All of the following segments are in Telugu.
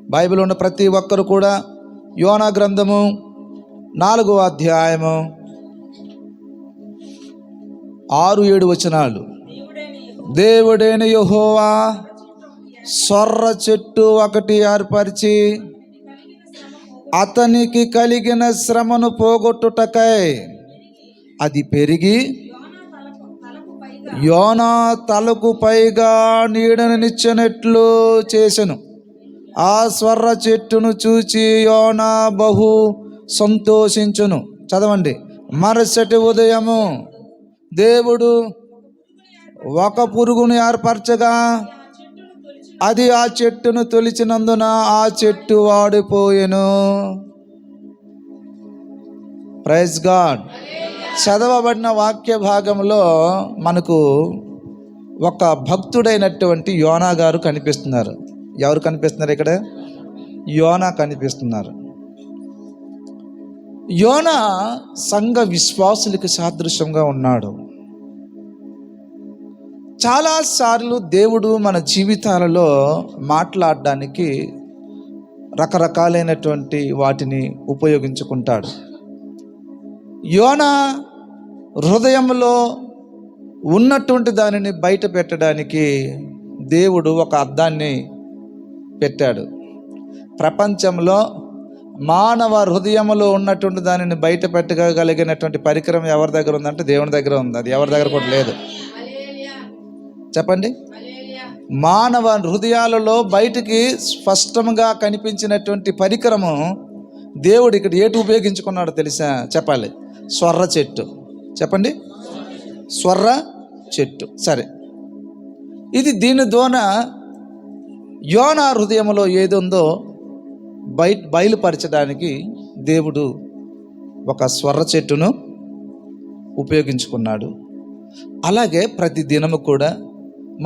బైబిల్ ఉన్న ప్రతి ఒక్కరు కూడా యోనా గ్రంథము 4వ అధ్యాయము 6-7 వచనాలు. దేవుడైన యెహోవా సొర్ర చెట్టు ఒకటి ఏర్పరిచి అతనికి కలిగిన శ్రమను పోగొట్టుటకై అది పెరిగి యోనా తలకు పైగా నీడనిచ్చినట్లు చేసెను. ఆ స్వర్ర చెట్టును చూచి యోనా బహు సంతోషించును. చదవండి. మరుసటి ఉదయము దేవుడు ఒక పురుగును ఏర్పరచగా అది ఆ చెట్టును తొలిచినందున ఆ చెట్టు వాడిపోయెను. Praise God. చదవబడిన వాక్య భాగంలో మనకు ఒక భక్తుడైనటువంటి యోనా గారు కనిపిస్తున్నారు. ఎవరు కనిపిస్తున్నారు ఇక్కడ? యోనా కనిపిస్తున్నారు. యోనా సంఘ విశ్వాసులకు సాదృశ్యంగా ఉన్నాడు. చాలాసార్లు దేవుడు మన జీవితాలలో మాట్లాడడానికి రకరకాలైనటువంటి వాటిని ఉపయోగించుకుంటాడు. యోనా హృదయంలో ఉన్నటువంటి దానిని బయట పెట్టడానికి దేవుడు ఒక అద్దాన్ని పెట్టాడు. ప్రపంచంలో మానవ హృదయంలో ఉన్నటువంటి దానిని బయట పెట్టగలిగినటువంటి పరికరం ఎవరి దగ్గర ఉందంటే దేవుని దగ్గర ఉంది. అది ఎవరి దగ్గర కూడా లేదు. చెప్పండి. మానవ హృదయాలలో బయటికి స్పష్టంగా కనిపించినటువంటి పరికరము దేవుడు ఇక్కడ ఏటి ఉపయోగించుకున్నాడో తెలుసా? చెప్పాలి. స్వర్ర చెట్టు. చెప్పండి. స్వర్ర చెట్టు. సరే, ఇది ద్వారా యోనా హృదయంలో ఏదుందో బయలుపరచడానికి దేవుడు ఒక స్వర్ర చెట్టును ఉపయోగించుకున్నాడు. అలాగే ప్రతి దినము కూడా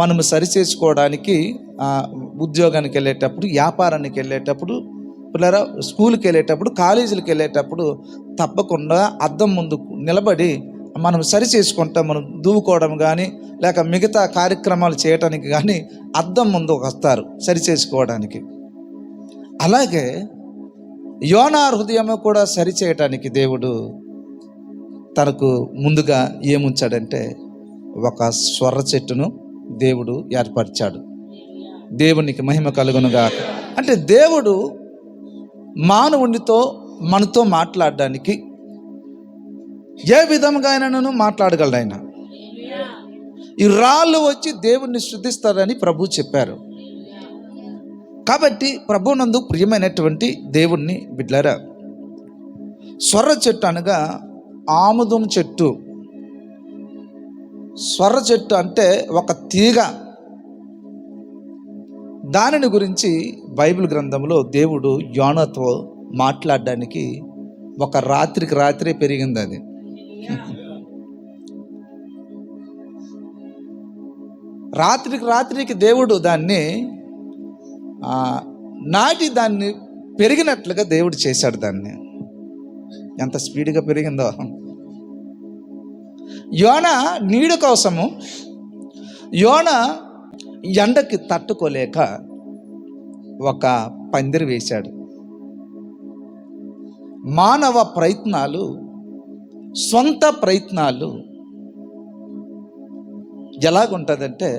మనము సరిచేసుకోవడానికి ఉద్యోగానికి వెళ్ళేటప్పుడు, వ్యాపారానికి వెళ్ళేటప్పుడు, పిల్లరా స్కూల్కి వెళ్ళేటప్పుడు, కాలేజీలకు వెళ్ళేటప్పుడు తప్పకుండా అద్దం ముందు నిలబడి మనం సరి చేసుకుంటాం. మనం దూవుకోవడం కానీ లేక మిగతా కార్యక్రమాలు చేయటానికి కానీ అద్దం ముందు వస్తారు సరి చేసుకోవడానికి. అలాగే యోనా హృదయం కూడా సరి చేయటానికి దేవుడు తనకు ముందుగా ఏముంచాడంటే ఒక స్వర్ర చెట్టును దేవుడు ఏర్పరిచాడు. దేవునికి మహిమ కలుగునుగా. అంటే దేవుడు మానవునితో మనతో మాట్లాడడానికి ఏ విధంగా అయినను మాట్లాడగలడు ఆయన. ఈ రాళ్ళు వచ్చి దేవుణ్ణి స్తుతిస్తారని ప్రభు చెప్పారు. కాబట్టి ప్రభునందు ప్రియమైనటువంటి దేవుణ్ణి బిడ్డలారా, స్వర్ర చెట్టు అనగా ఆముదం చెట్టు. స్వర్ర చెట్టు అంటే ఒక తీగ. దానిని గురించి బైబిల్ గ్రంథంలో దేవుడు యోనాతో మాట్లాడడానికి ఒక రాత్రికి రాత్రే పెరిగింది అది. రాత్రికి దేవుడు దాన్ని నాటి దాన్ని పెరిగినట్లుగా దేవుడు చేశాడు. దాన్ని ఎంత స్పీడ్గా పెరిగిందో. యోనా నీడ కోసము యోనా ఎండకి తట్టుకోలేక ఒక పందిరి వేశాడు. మానవ ప్రయత్నాలు, సొంత ప్రయత్నాలు ఎలాగుంటుందంటే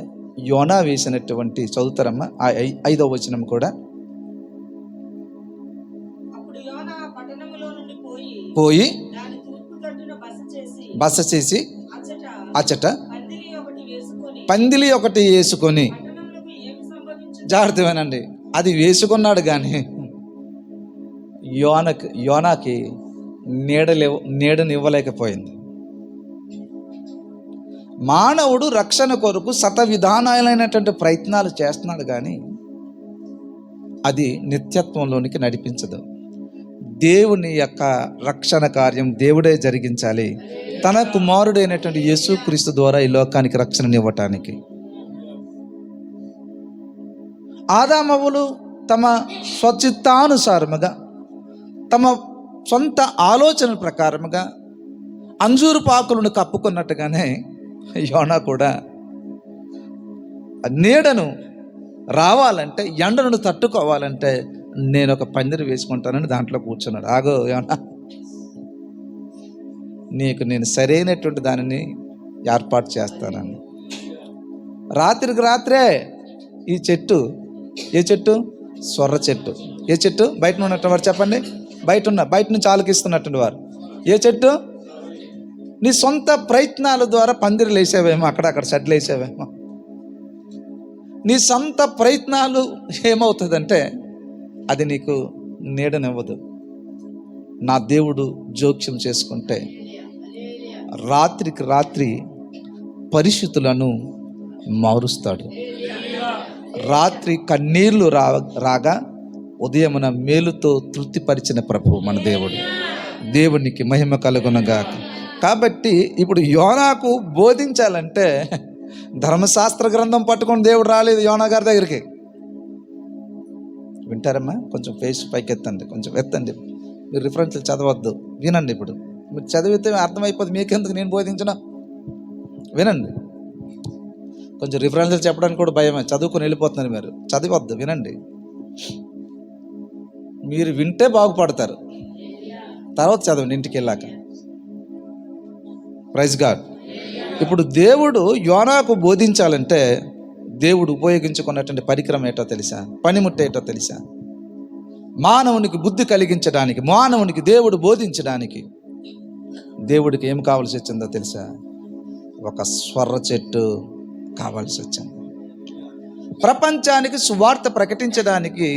యోనా వేసినటువంటి చదువుతారమ్మ 5వ వచనం కూడా. పోయి బస చేసి అచ్చట పందిలి ఒకటి వేసుకొని, జాగ్రత్తమేనండి, అది వేసుకున్నాడు కానీ యోనాకి నీడనివ్వలేకపోయింది. మానవుడు రక్షణ కొరకు శత విధానాలైనటువంటి ప్రయత్నాలు చేస్తున్నాడు కానీ అది నిత్యత్వంలోనికి నడిపించదు. దేవుని యొక్క రక్షణ కార్యం దేవుడే జరిగించాలి. తన కుమారుడైనటువంటి యేసుక్రీస్తు ద్వారా ఈ లోకానికి రక్షణనివ్వటానికి. ఆదామవ్వలు తమ స్వచిత్తానుసారముగా, తమ సొంత ఆలోచన ప్రకారముగా అంజూరు పాకులను కప్పుకున్నట్టుగానే యోనా కూడా నీడను రావాలంటే, ఎండను తట్టుకోవాలంటే నేను ఒక పందిరి వేసుకుంటానని దాంట్లో కూర్చున్నాడు. ఆగో ఏమన్నా, నీకు నేను సరైనటువంటి దానిని ఏర్పాటు చేస్తానని. రాత్రికి రాత్రే ఈ చెట్టు, ఏ చెట్టు? సొర్ర చెట్టు. ఏ చెట్టు? బయట ఉన్నట్టు వారు చెప్పండి, బయట నుంచి ఆలోకిస్తున్నట్టు వారు. ఏ చెట్టు? నీ సొంత ప్రయత్నాల ద్వారా పందిరులు వేసావేమో, అక్కడక్కడ షెడ్లు వేసావేమో. నీ సొంత ప్రయత్నాలు ఏమవుతుందంటే అది నీకు నీడనివ్వదు. నా దేవుడు జోక్యం చేసుకుంటే రాత్రికి రాత్రి పరిస్థితులను మారుస్తాడు. రాత్రి కన్నీళ్లు రాగా ఉదయమున మేలుతో తృప్తిపరిచిన ప్రభువు మన దేవుడు. దేవునికి మహిమ కలుగునగాక. కాబట్టి ఇప్పుడు యోనాకు బోధించాలంటే ధర్మశాస్త్ర గ్రంథం పట్టుకొని దేవుడు రాలేదు యోనా గారి దగ్గరికి. వింటారమ్మా? కొంచెం ఫేస్ పైకి ఎత్తండి, కొంచెం ఎత్తండి. మీరు రిఫరెన్స్లు చదవద్దు, వినండి. ఇప్పుడు మీరు చదివితే అర్థమైపోతుంది, మీకెందుకు నేను బోధించిన. వినండి. కొంచెం రిఫరెన్స్లు చెప్పడానికి కూడా భయమే, చదువుకొని వెళ్ళిపోతున్నారు మీరు. చదవద్దు, వినండి. మీరు వింటే బాగుపడతారు, తర్వాత చదవండి ఇంటికి వెళ్ళాక. Praise God. ఇప్పుడు దేవుడు యోనాకు బోధించాలంటే దేవుడు ఉపయోగించుకున్నటువంటి పరికరం ఏంటో తెలుసా? పనిముట్టు ఏంటో తెలుసా? మానవునికి బుద్ధి కలిగించడానికి, మానవునికి దేవుడు బోధించడానికి దేవుడికి ఏం కావాల్సి వచ్చిందో తెలుసా? ఒక స్వర్ర చెట్టు కావాల్సి వచ్చింది. ప్రపంచానికి సువార్త ప్రకటించడానికి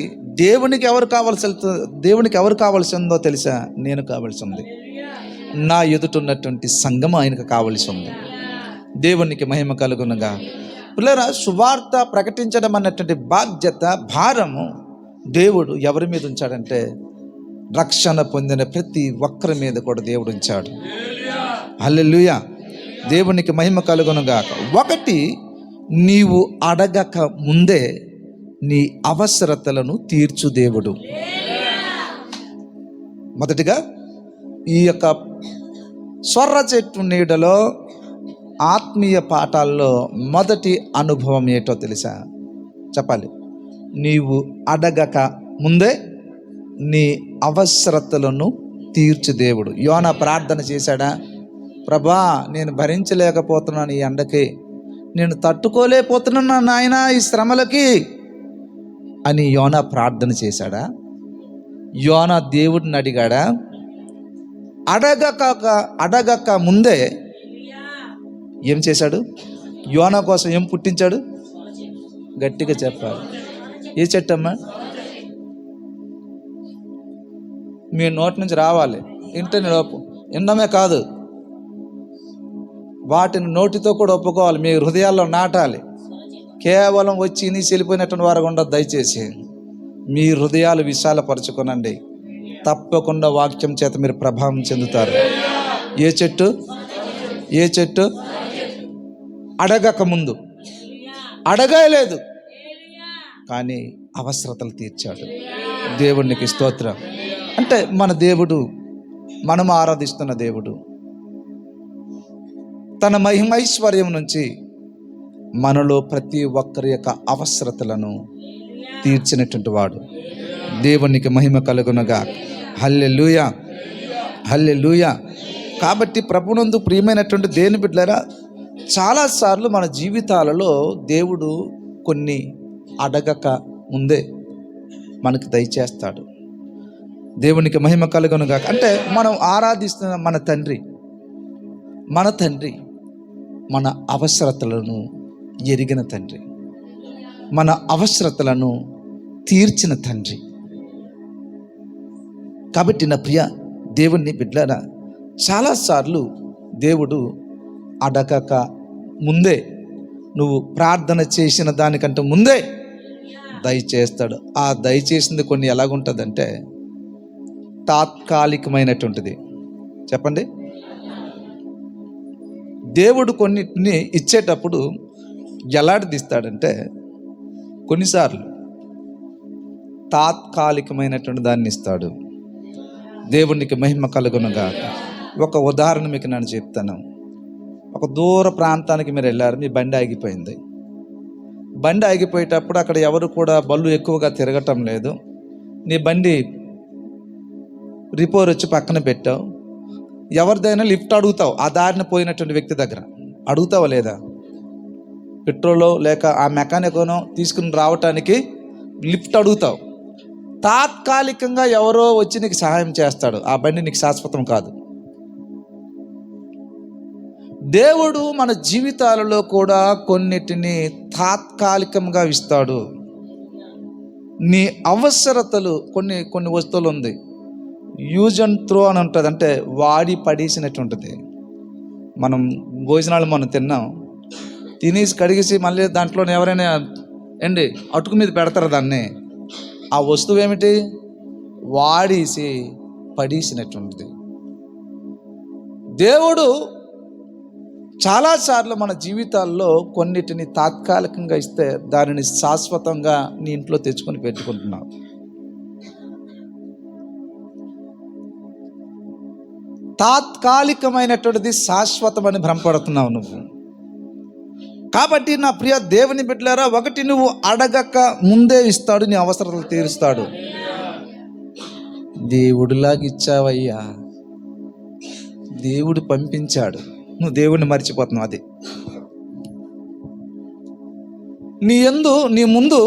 దేవునికి ఎవరు కావాల్సి ఉందో తెలుసా? నేను కావాల్సి ఉంది. నా ఎదుటున్నటువంటి సంఘం ఆయనకు కావలసి ఉంది. దేవునికి మహిమ కలుగునగా. పిల్లరా, సువార్త ప్రకటించడం అన్నటువంటి బాధ్యత, భారము దేవుడు ఎవరి మీద ఉంచాడంటే రక్షణ పొందిన ప్రతి ఒక్కరి మీద కూడా దేవుడు ఉంచాడు. హల్లెలూయా. దేవునికి మహిమ కలుగునుగాక. ఒకటి, నీవు అడగక ముందే నీ అవసరతలను తీర్చు దేవుడు. మొదటిగా ఈ యొక్క స్వర్ర చెట్టు నీడలో ఆత్మీయ పాఠాల్లో మొదటి అనుభవం ఏంటో తెలుసా? చెప్పాలి. నీవు అడగక ముందే నీ అవసరతలను తీర్చు దేవుడు. యోనా ప్రార్థన చేశాడా? ప్రభా, నేను భరించలేకపోతున్నాను ఈ ఎండకి, నేను తట్టుకోలేకపోతున్నాను నాయనా ఈ శ్రమలకి అని యోనా ప్రార్థన చేశాడా? యోనా దేవుడిని అడిగాడా? అడగక ముందే ఏం చేశాడు? యోనా కోసం ఏం పుట్టించాడు? గట్టిగా చెప్పాలి. ఏ చెట్టు అమ్మా? మీ నోటి నుంచి రావాలి. ఇంటనే వినడమే కాదు, వాటిని నోటితో కూడా ఒప్పుకోవాలి, మీ హృదయాల్లో నాటాలి. కేవలం వచ్చి నీ చెల్లిపోయినటువంటి వారు ఉండదు. దయచేసి మీ హృదయాలు విశాలపరచుకోనండి. తప్పకుండా వాక్యం చేత మీరు ప్రభావం చెందుతారు. ఏ చెట్టు? ఏ చెట్టు? అడగక ముందు అడగలేదు, కానీ అవసరతలు తీర్చాడు. దేవునికి స్తోత్రం. అంటే మన దేవుడు, మనం ఆరాధిస్తున్న దేవుడు తన మహిమైశ్వర్యం నుంచి మనలో ప్రతి ఒక్కరి యొక్క అవసరతలను తీర్చినటువంటి వాడు. దేవునికి మహిమ కలుగునగా. హల్లెలూయా, హల్లెలూయా. కాబట్టి ప్రభునందు ప్రియమైనటువంటి దేవుని బిడ్డలారా, చాలాసార్లు మన జీవితాలలో దేవుడు కొన్ని అడగక ముందే మనకు దయచేస్తాడు. దేవునికి మహిమ కలుగునుగా. అంటే మనం ఆరాధిస్తున్న మన తండ్రి మన అవసరతలను ఎరిగిన తండ్రి, మన అవసరతలను తీర్చిన తండ్రి. కాబట్టి నా ప్రియ దేవుని బిడ్డలారా, చాలాసార్లు దేవుడు అడగక ముందే, నువ్వు ప్రార్థన చేసిన దానికంటే ముందే దయచేస్తాడు. ఆ దయచేసింది కొన్ని ఎలాగుంటుందంటే తాత్కాలికమైనటువంటిది. చెప్పండి. దేవుడు కొన్నిటిని ఇచ్చేటప్పుడు ఎలాంటిదిస్తాడంటే కొన్నిసార్లు తాత్కాలికమైనటువంటి దాన్ని ఇస్తాడు. దేవునికి మహిమ కలుగునుగా. ఒక ఉదాహరణ మీకు నేను చెప్తాను. ఒక దూర ప్రాంతానికి మీరు వెళ్ళారు, మీ బండి ఆగిపోయింది. బండి ఆగిపోయేటప్పుడు అక్కడ ఎవరు కూడా బళ్ళు ఎక్కువగా తిరగటం లేదు. నీ బండి రిపేర్ వచ్చి పక్కన పెట్టావు, ఎవరిదైనా లిఫ్ట్ అడుగుతావు, ఆ దారిన పోయినటువంటి వ్యక్తి దగ్గర అడుగుతావా లేదా? పెట్రోలో లేక ఆ మెకానిక్ను తీసుకుని రావటానికి లిఫ్ట్ అడుగుతావు. తాత్కాలికంగా ఎవరో వచ్చి నీకు సహాయం చేస్తాడు, ఆ బండి నీకు శాశ్వతం కాదు. దేవుడు మన జీవితాలలో కూడా కొన్నిటిని తాత్కాలికంగా ఇస్తాడు. నీ అవసరతలు కొన్ని వస్తువులు ఉంది, యూజ్ అండ్ త్రో అని ఉంటుంది, అంటే వాడి పడేసినట్టు ఉంటుంది. మనం భోజనాలు మనం తిన్నాం, తినేసి కడిగేసి మళ్ళీ దాంట్లో ఎవరైనా అటుకు మీద పెడతారు దాన్ని. ఆ వస్తువు ఏమిటి? వాడేసి పడేసినట్టు ఉంటుంది. దేవుడు చాలాసార్లు మన జీవితాల్లో కొన్నిటిని తాత్కాలికంగా ఇస్తే దానిని శాశ్వతంగా నీ ఇంట్లో తెచ్చుకొని పెట్టుకుంటున్నావు. తాత్కాలికమైనటువంటిది శాశ్వతమని భ్రమపడుతున్నావు నువ్వు. కాబట్టి నా ప్రియ దేవుని బిడ్డలారా, ఒకటి, నువ్వు అడగక ముందే ఇస్తాడు, నీ అవసరాలు తీరుస్తాడు. దేవుడిలాగా ఇచ్చావయ్యా, దేవుడు పంపించాడు, నువ్వు దేవుడిని మర్చిపోతున్నావు. అది నీ ముందు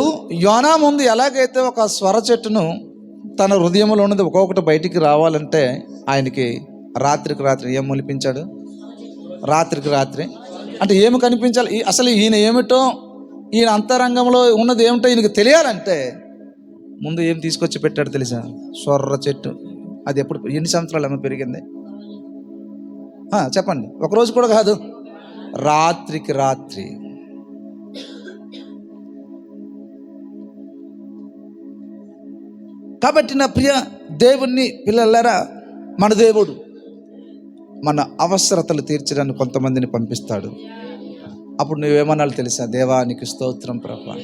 యోనా ముందు ఎలాగైతే ఒక స్వర చెట్టును తన హృదయంలో ఉన్నది ఒక్కొక్కటి బయటికి రావాలంటే ఆయనకి రాత్రికి రాత్రి ఏం మొలిపించాడు? రాత్రికి రాత్రి అంటే ఏమి కనిపించాలి? అసలు ఈయన ఏమిటో, ఈయన అంతరంగంలో ఉన్నది ఏమిటో ఈయనకి తెలియాలంటే ముందు ఏం తీసుకొచ్చి పెట్టాడు తెలుసా? సొర్ర చెట్టు. అది ఎన్ని సంవత్సరాలు ఏమో పెరిగింది చెప్పండి? ఒకరోజు కూడా కాదు, రాత్రికి రాత్రి. కాబట్టి నా ప్రియ దేవుణ్ణి పిల్లలారా, మన దేవుడు మన అవసరతలు తీర్చడానికి కొంతమందిని పంపిస్తాడు. అప్పుడు నువ్వేమన్నాళ్ళు తెలుసా? దేవానికి స్తోత్రం ప్రభా.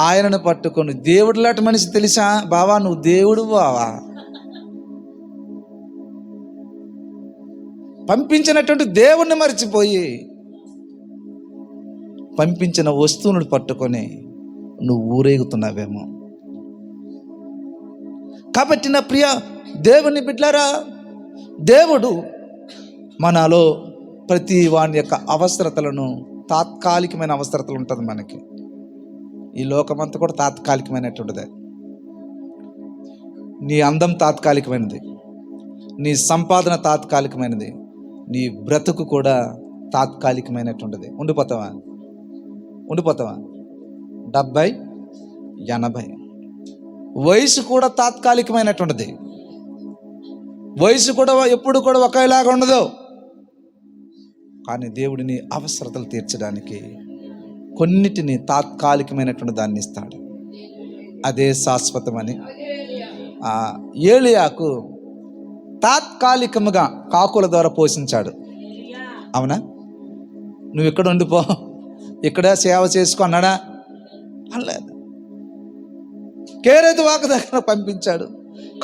ఆయనను పట్టుకొని దేవుడు లాంటి మనిషి తెలుసా? బావా నువ్వు దేవుడు బావా. పంపించినటువంటి దేవుణ్ణి మర్చిపోయి పంపించిన వస్తువును పట్టుకొని నువ్వు ఊరేగుతున్నావేమో. కాబట్టి నా ప్రియ దేవుని బిడ్డలారా, దేవుడు మనలో ప్రతి వాని యొక్క అవసరతలను, తాత్కాలికమైన అవసరతలు ఉంటుంది మనకి. ఈ లోకమంతా కూడా తాత్కాలికమైనటువంటిదే. నీ అందం తాత్కాలికమైనది, నీ సంపాదన తాత్కాలికమైనది, నీ బ్రతుకు కూడా తాత్కాలికమైనటువంటిది. ఉండిపోతావా? 70, 80. వయసు కూడా తాత్కాలికమైనటువంటిది. వయసు కూడా ఎప్పుడు కూడా ఒకేలాగా ఉండదు. కానీ దేవుడిని అవసరతలు తీర్చడానికి కొన్నిటిని తాత్కాలికమైనటువంటి దాన్ని ఇస్తాడు, అదే శాశ్వతమని. ఏలియాకు తాత్కాలికముగా కాకుల ద్వారా పోషించాడు. అవునా? నువ్వు ఇక్కడ ఉండిపో, ఇక్కడ సేవ చేసుకో అన్నాడా? అనలేదు. కేరేతు వాకు దగ్గర పంపించాడు,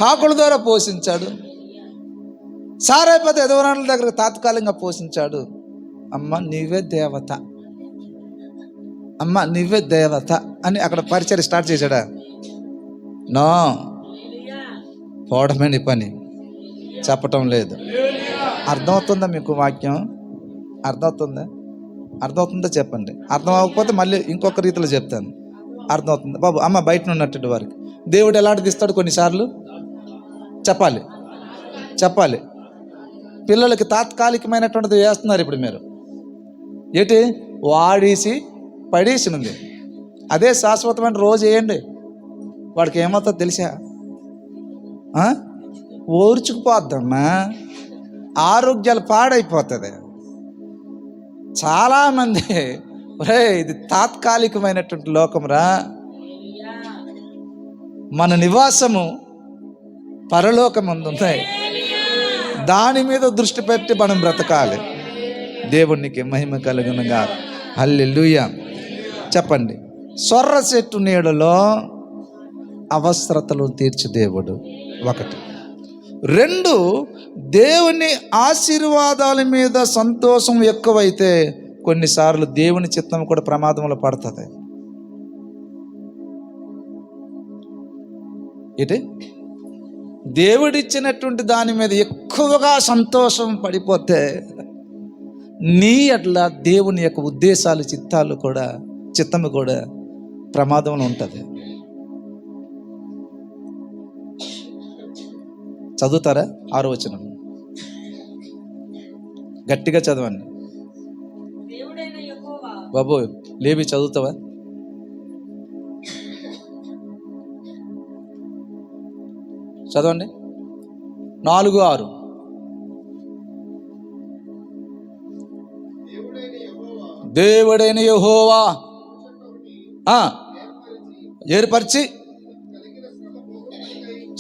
కాకుల ద్వారా పోషించాడు. సారైపోతే ఎదవరాళ్ళ దగ్గర తాత్కాలికంగా పోషించాడు. అమ్మ నీవే దేవత, అమ్మ నీవే దేవత అని అక్కడ పరిచయం స్టార్ట్ చేశాడా? నో, పోవడమే నీ పని, చెప్పటం లేదు. అర్థమవుతుందా మీకు వాక్యం? అర్థమవుతుందా చెప్పండి. అర్థం అవ్వకపోతే మళ్ళీ ఇంకొక రీతిలో చెప్తాను. అర్థమవుతుంది బాబు? అమ్మ బయట ఉన్నట్టు వారికి దేవుడు ఎలాంటిది ఇస్తాడు కొన్నిసార్లు చెప్పాలి. పిల్లలకి తాత్కాలికమైనటువంటిది వేస్తున్నారు ఇప్పుడు మీరు. ఏంటి? వాడేసి పడేసినుంది. అదే శాశ్వతమైన రోజు వేయండి, వాడికి ఏమవుతుందో తెలుసా? ఓర్చుకుపోద్దమ్మా, ఆరోగ్యాలు పాడైపోతుంది. చాలామంది ఇది తాత్కాలికమైనటువంటి లోకంరా, మన నివాసము పరలోకమందు ఉన్నాయి, దాని మీద దృష్టి పెట్టి మనం బ్రతకాలి. దేవునికి మహిమ కలుగునుగా. హల్లెలూయా చెప్పండి. సొర్ర చెట్టు నీడలో అవసరతలు తీర్చు దేవుడు. 1. 2, దేవుని ఆశీర్వాదాల మీద సంతోషం ఎక్కువైతే కొన్నిసార్లు దేవుని చిత్తం కూడా ప్రమాదంలో పడుతుంది. ఏంటి? దేవుడిచ్చినటువంటి దాని మీద ఎక్కువగా సంతోషం పడిపోతే నీ అట్లా దేవుని యొక్క ఉద్దేశాలు చిత్తము కూడా ప్రమాదంలో ఉంటుంది. చదువుతారా? 6వ వచనం గట్టిగా చదవండి బాబు. లేవి చదువుతావా? చదవండి. 4:6. దేవుడైన యెహోవా ఏర్పరిచి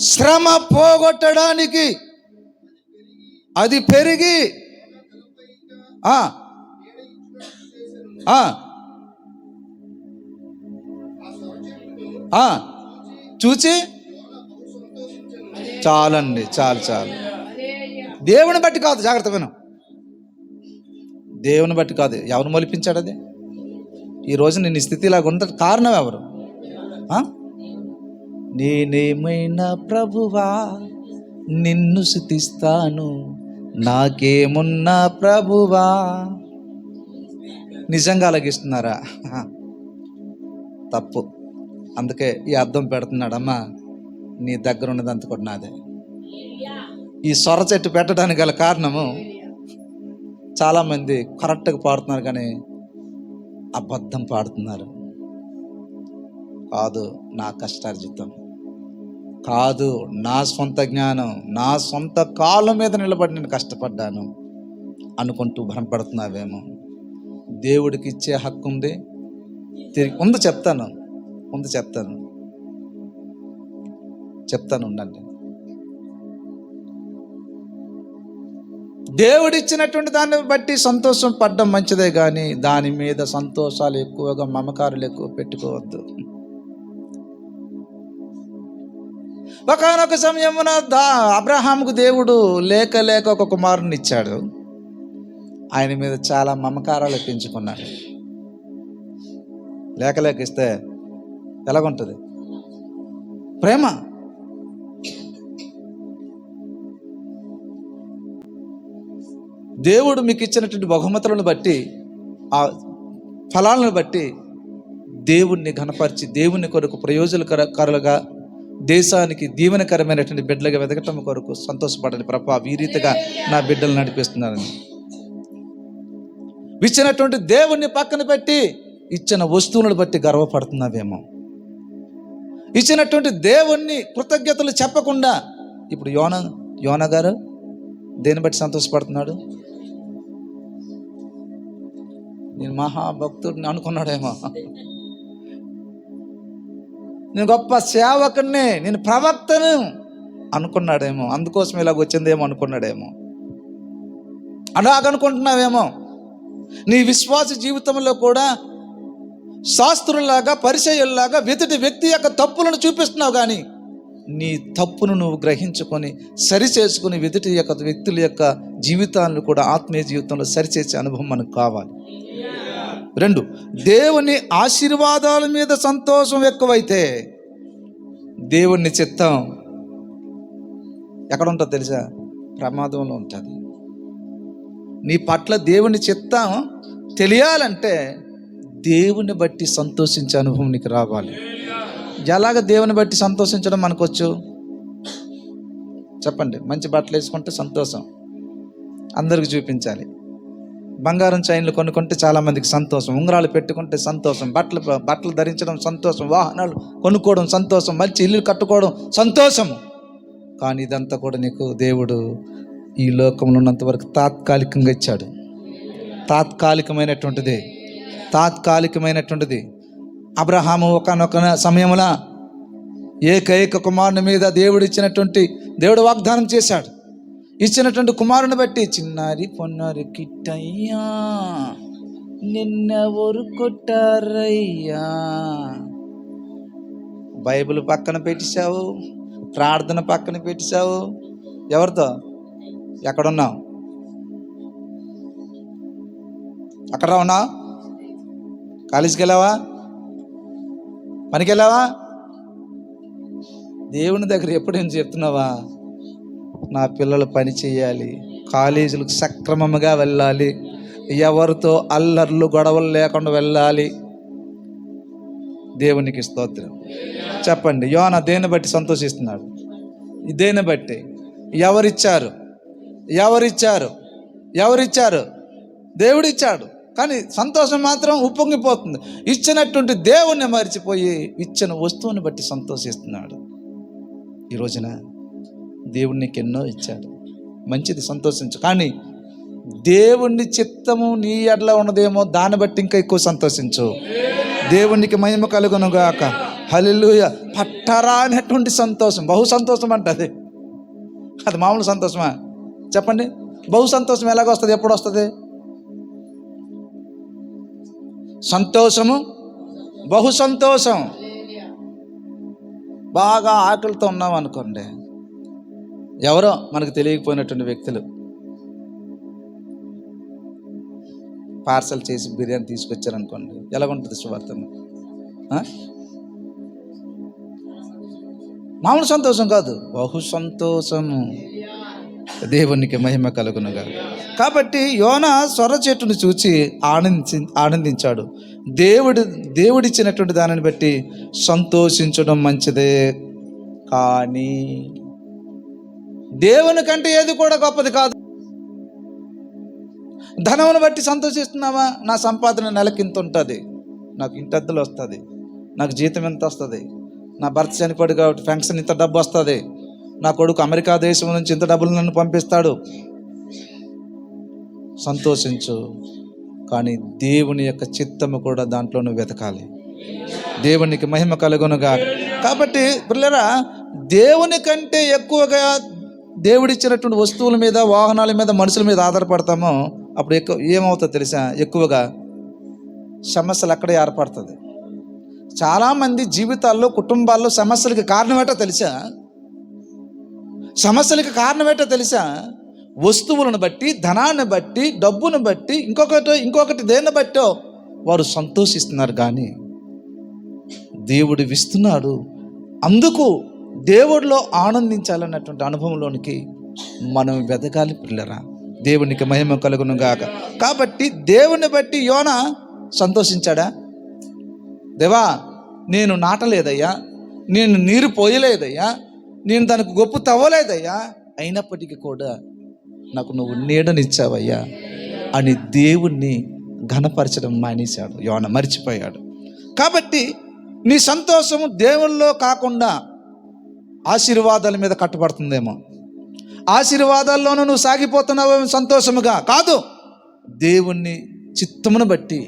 శ్రమ పోగొట్టడానికి అది పెరిగి చూచి చాలండి, చాలు. దేవుని బట్టి కాదు, జాగ్రత్త విను. దేవుని బట్టి కాదు. ఎవరు మొలిపించాడు అది? ఈరోజు నేను ఈ స్థితి ఇలాగ ఉంటుంది కారణం ఎవరు? నేనేమైనా ప్రభువా నిన్ను స్తుతిస్తాను, నాకేమున్నా ప్రభువా. నిజంగా అలాగిస్తున్నారా? తప్పు. అందుకే ఈ అర్థం పెడుతున్నాడమ్మా, నీ దగ్గర ఉన్నదంతా కూడా నాదే. ఈ సొర చెట్టు పెట్టడానికి గల కారణము, చాలామంది కరెక్ట్గా పాడుతున్నారు కానీ అబద్ధం పాడుతున్నారు. కాదు నా కష్టార్జితం, కాదు నా సొంత జ్ఞానం, నా సొంత కాళ్ళ మీద నిలబడి నేను కష్టపడ్డాను అనుకుంటూ భ్రమపడుతున్నావేమో. దేవుడికి ఇచ్చే హక్కు ఉంది. ముందు చెప్తాను ఉండండి. దేవుడిచ్చినటువంటి దాన్ని బట్టి సంతోషం పడ్డం మంచిదే, కానీ దాని మీద సంతోషాలు ఎక్కువగా, మమకారాలు ఎక్కువ పెట్టుకోవద్దు. ఒకానొక సమయమున అబ్రహాముకు దేవుడు లేక ఒక కుమారుని ఇచ్చాడు. ఆయన మీద చాలా మమకారాలు పెంచుకున్నాడు. లేక ఇస్తే ఎలాగుంటుంది? ప్రేమ. దేవుడు మీకు ఇచ్చినటువంటి బహుమతులను బట్టి, ఆ ఫలాలను బట్టి దేవుణ్ణి ఘనపరిచి, దేవుని కొరకు ప్రయోజనకరులుగా, దేశానికి దీవెనకరమైనటువంటి బిడ్డలుగా వెతకటం కొరకు సంతోషపడాలి. ప్రభా, ఈ రీతిగా నా బిడ్డలు నడిపిస్తున్నారని ఇచ్చినటువంటి దేవుణ్ణి పక్కన పెట్టి ఇచ్చిన వస్తువులను బట్టి గర్వపడుతున్నావేమో. ఇచ్చినటువంటి దేవుణ్ణి కృతజ్ఞతలు చెప్పకుండా, ఇప్పుడు యోనా గారు దేని బట్టి సంతోషపడుతున్నాడు? నేను మహాభక్తుడిని అనుకున్నాడేమో, నేను గొప్ప సేవకుడిని, నేను ప్రవక్తను అనుకున్నాడేమో. అందుకోసం ఇలాగ వచ్చిందేమో అనుకున్నాడేమో. అలాగనుకుంటున్నావేమో. నీ విశ్వాస జీవితంలో కూడా శాస్త్రుల్లాగా, పరిచయుల్లాగా ఎదుటి వ్యక్తి యొక్క తప్పులను చూపిస్తున్నావు, కానీ నీ తప్పును నువ్వు గ్రహించుకొని సరిచేసుకుని ఎదుటి యొక్క వ్యక్తుల యొక్క జీవితాలను కూడా ఆత్మీయ జీవితంలో సరిచేసే అనుభవం మనకు కావాలి. 2, దేవుని ఆశీర్వాదాల మీద సంతోషం ఎక్కువైతే దేవుని చిత్తం ఎక్కడ ఉంటుందో తెలుసా? ప్రమాదంలో ఉంటుంది. నీ పట్ల దేవుని చిత్తం తెలియాలంటే దేవుని బట్టి సంతోషించే అనుభవం నీకు రావాలి. ఎలాగ దేవుని బట్టి సంతోషించడం మనకొచ్చు? చెప్పండి. మంచి బట్టలు వేసుకుంటే సంతోషం, అందరికి చూపించాలి. బంగారం చైన్లు కొనుక్కుంటే చాలామందికి సంతోషం, ఉంగరాలు పెట్టుకుంటే సంతోషం, బట్టలు ధరించడం సంతోషం, వాహనాలు కొనుక్కోవడం సంతోషం, మంచి ఇల్లు కట్టుకోవడం సంతోషము. కానీ ఇదంతా కూడా నీకు దేవుడు ఈ లోకంలో ఉన్నంత వరకు తాత్కాలికంగా ఇచ్చాడు. తాత్కాలికమైనటువంటిది. అబ్రహాము ఒకానొక సమయమున ఏకైక కుమారుని మీద దేవుడు వాగ్దానం చేశాడు. ఇచ్చినటువంటి కుమారుని బట్టి, చిన్నారి పొన్నారి కిట్టయ్యా నిన్నెవరు కొట్టారయ్యా. బైబిల్ పక్కన పెట్టేశావు, ప్రార్థన పక్కన పెట్టేశావు. ఎవరితో? ఎక్కడున్నావు? అక్కడ ఉన్నావు? కాలేజీకి వెళ్ళావా? పనికి వెళ్ళావా? దేవుని దగ్గర ఎప్పుడేం చెప్తున్నావా? నా పిల్లలు పని చేయాలి, కాలేజీలకు సక్రమంగా వెళ్ళాలి, ఎవరితో అల్లర్లు గొడవలు లేకుండా వెళ్ళాలి. దేవునికి స్తోత్రం. చెప్పండి, యోనా దేన్ని బట్టి సంతోషిస్తున్నాడు? దేన్ని బట్టి? ఎవరిచ్చారు? ఎవరిచ్చారు? ఎవరిచ్చారు? దేవుడిచ్చాడు. కానీ సంతోషం మాత్రం ఉప్పొంగిపోతుంది. ఇచ్చినటువంటి దేవుణ్ణి మర్చిపోయి ఇచ్చిన వస్తువుని బట్టి సంతోషిస్తున్నాడు. ఈ రోజున దేవుడు నీకు ఎన్నో ఇచ్చాడు, మంచిది, సంతోషించు. కానీ దేవుని చిత్తము నీ ఎడల ఉన్నదేమో, దాన్ని బట్టి ఇంకా ఎక్కువ సంతోషించు. దేవునికి మహిమ కలుగును గాక. హల్లెలూయా. పట్టరానటువంటి సంతోషం, బహు సంతోషం అంటది. అది మామూలు సంతోషమా? చెప్పండి. బహు సంతోషం ఎలాగొస్తుంది? ఎప్పుడు వస్తుంది? సంతోషము, బహు సంతోషం. బాగా ఆకలితో ఉన్నాం అనుకోండి, ఎవరో మనకు తెలియకపోయినటువంటి వ్యక్తులు పార్సల్ చేసి బిర్యానీ తీసుకొచ్చారనుకోండి, ఎలాగుంటుంది సువార్త? మామూలు సంతోషం కాదు, బహు సంతోషము. దేవునికి మహిమ కలుగునుగా. కాబట్టి యోనా సొర చెట్టును చూచి ఆనందించాడు. దేవుడిచ్చినటువంటి దానిని బట్టి సంతోషించడం మంచిదే. కానీ దేవుని కంటే ఏది కూడా గొప్పది కాదు. ధనమును బట్టి సంతోషిస్తున్నావా? నా సంపాదన నెలకి ఇంత ఉంటుంది, నాకు ఇంటద్దలు వస్తుంది, నాకు జీతం ఎంత వస్తుంది, నా భర్త చనిపోయాడు కాబట్టి పెన్షన్ ఇంత డబ్బు వస్తుంది, నా కొడుకు అమెరికా దేశం నుంచి ఇంత డబ్బులు నన్ను పంపిస్తాడు. సంతోషించు. కానీ దేవుని యొక్క చిత్తము కూడా దాంట్లో నువ్వు వెతకాలి. దేవునికి మహిమ కలుగునుగా. కాబట్టి పిల్లరా, దేవుని కంటే ఎక్కువగా దేవుడిచ్చినటువంటి వస్తువుల మీద, వాహనాల మీద, మనుషుల మీద ఆధారపడతామో అప్పుడు ఏమవుతుందో తెలుసా? ఎక్కువగా సమస్యలు అక్కడే ఏర్పడుతుంది. చాలామంది జీవితాల్లో, కుటుంబాల్లో సమస్యలకి కారణం ఏంటో తెలుసా? సమస్యలకి కారణం ఏంటో తెలుసా? వస్తువులను బట్టి, ధనాన్ని బట్టి, డబ్బును బట్టి, ఇంకొకటి దేన్ని బట్టో వారు సంతోషిస్తున్నారు. కానీ దేవుడు ఇస్తున్నాడు, అందుకు దేవుడిలో ఆనందించాలన్నటువంటి అనుభవంలోనికి మనం వెతకాలి పిల్లరా. దేవునికి మహిమ కలుగును గాక. కాబట్టి దేవుని బట్టి యోనా సంతోషించాడా? దేవా, నేను నాటలేదయ్యా, నేను నీరు పోయలేదయ్యా, నేను దానికి గొప్ప తవ్వలేదయ్యా, అయినప్పటికీ కూడా నాకు నువ్వు నీడనిచ్చావయ్యా అని దేవుణ్ణి ఘనపరచడం మానేశాడు. యోనా మర్చిపోయాడు. కాబట్టి నీ సంతోషము దేవుల్లో కాకుండా ఆశీర్వాదాల మీద కట్టుబడుతుందేమో. ఆశీర్వాదాల్లోనూ నువ్వు సాగిపోతున్నావేమో సంతోషముగా కాదు. దేవుని చిత్తమును బట్టి,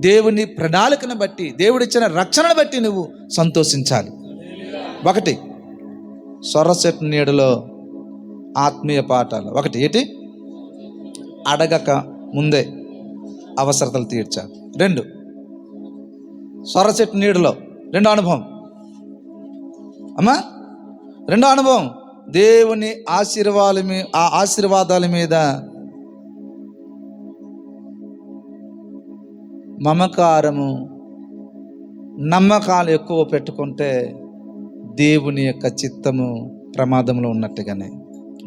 దేవుని ప్రణాళికను బట్టి, దేవుడిచ్చిన రక్షణను బట్టి నువ్వు సంతోషించాలి. ఒకటి, సొర చెట్టు నీడలో ఆత్మీయ పాఠాలు. ఒకటి ఏంటి? అడగక ముందే అవసరతలు తీర్చాలి. 2, సొర చెట్టు నీడలో రెండో అనుభవం. అమ్మా, రెండో అనుభవం దేవుని ఆశీర్వాదాల మీద మమకారము, నమ్మకాలు ఎక్కువ పెట్టుకుంటే దేవుని యొక్క చిత్తము ప్రమాదంలో ఉన్నట్టుగానే.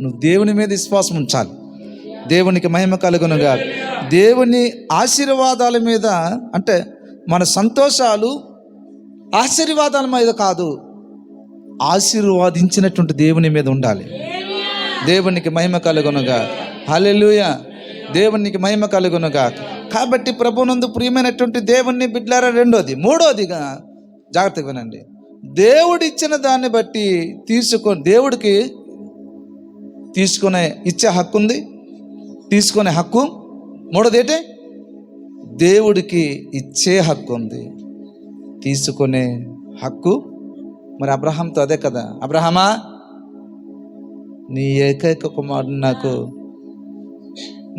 నువ్వు దేవుని మీద విశ్వాసం ఉంచాలి. దేవునికి మహిమ కలుగునుగా. దేవుని ఆశీర్వాదాల మీద, అంటే మన సంతోషాలు ఆశీర్వాదాల మీద కాదు, ఆశీర్వాదించినటువంటి దేవుని మీద ఉండాలి. దేవునికి మహిమ కలుగునుగా. హల్లెలూయా. దేవునికి మహిమ కలుగునుగా. కాబట్టి ప్రభునందు ప్రియమైనటువంటి దేవుని బిడ్డలారా, మూడోదిగా జాగ్రత్తగా వినండి. దేవుడిచ్చిన దాన్ని బట్టి దేవుడికి ఇచ్చే హక్కు ఉంది, తీసుకునే హక్కు. మూడోది ఏంటి? దేవుడికి ఇచ్చే హక్కు ఉంది, తీసుకునే హక్కు. మరి అబ్రహాంతో అదే కదా. అబ్రహామా, నీ ఏకైక కుమారుడు నాకు.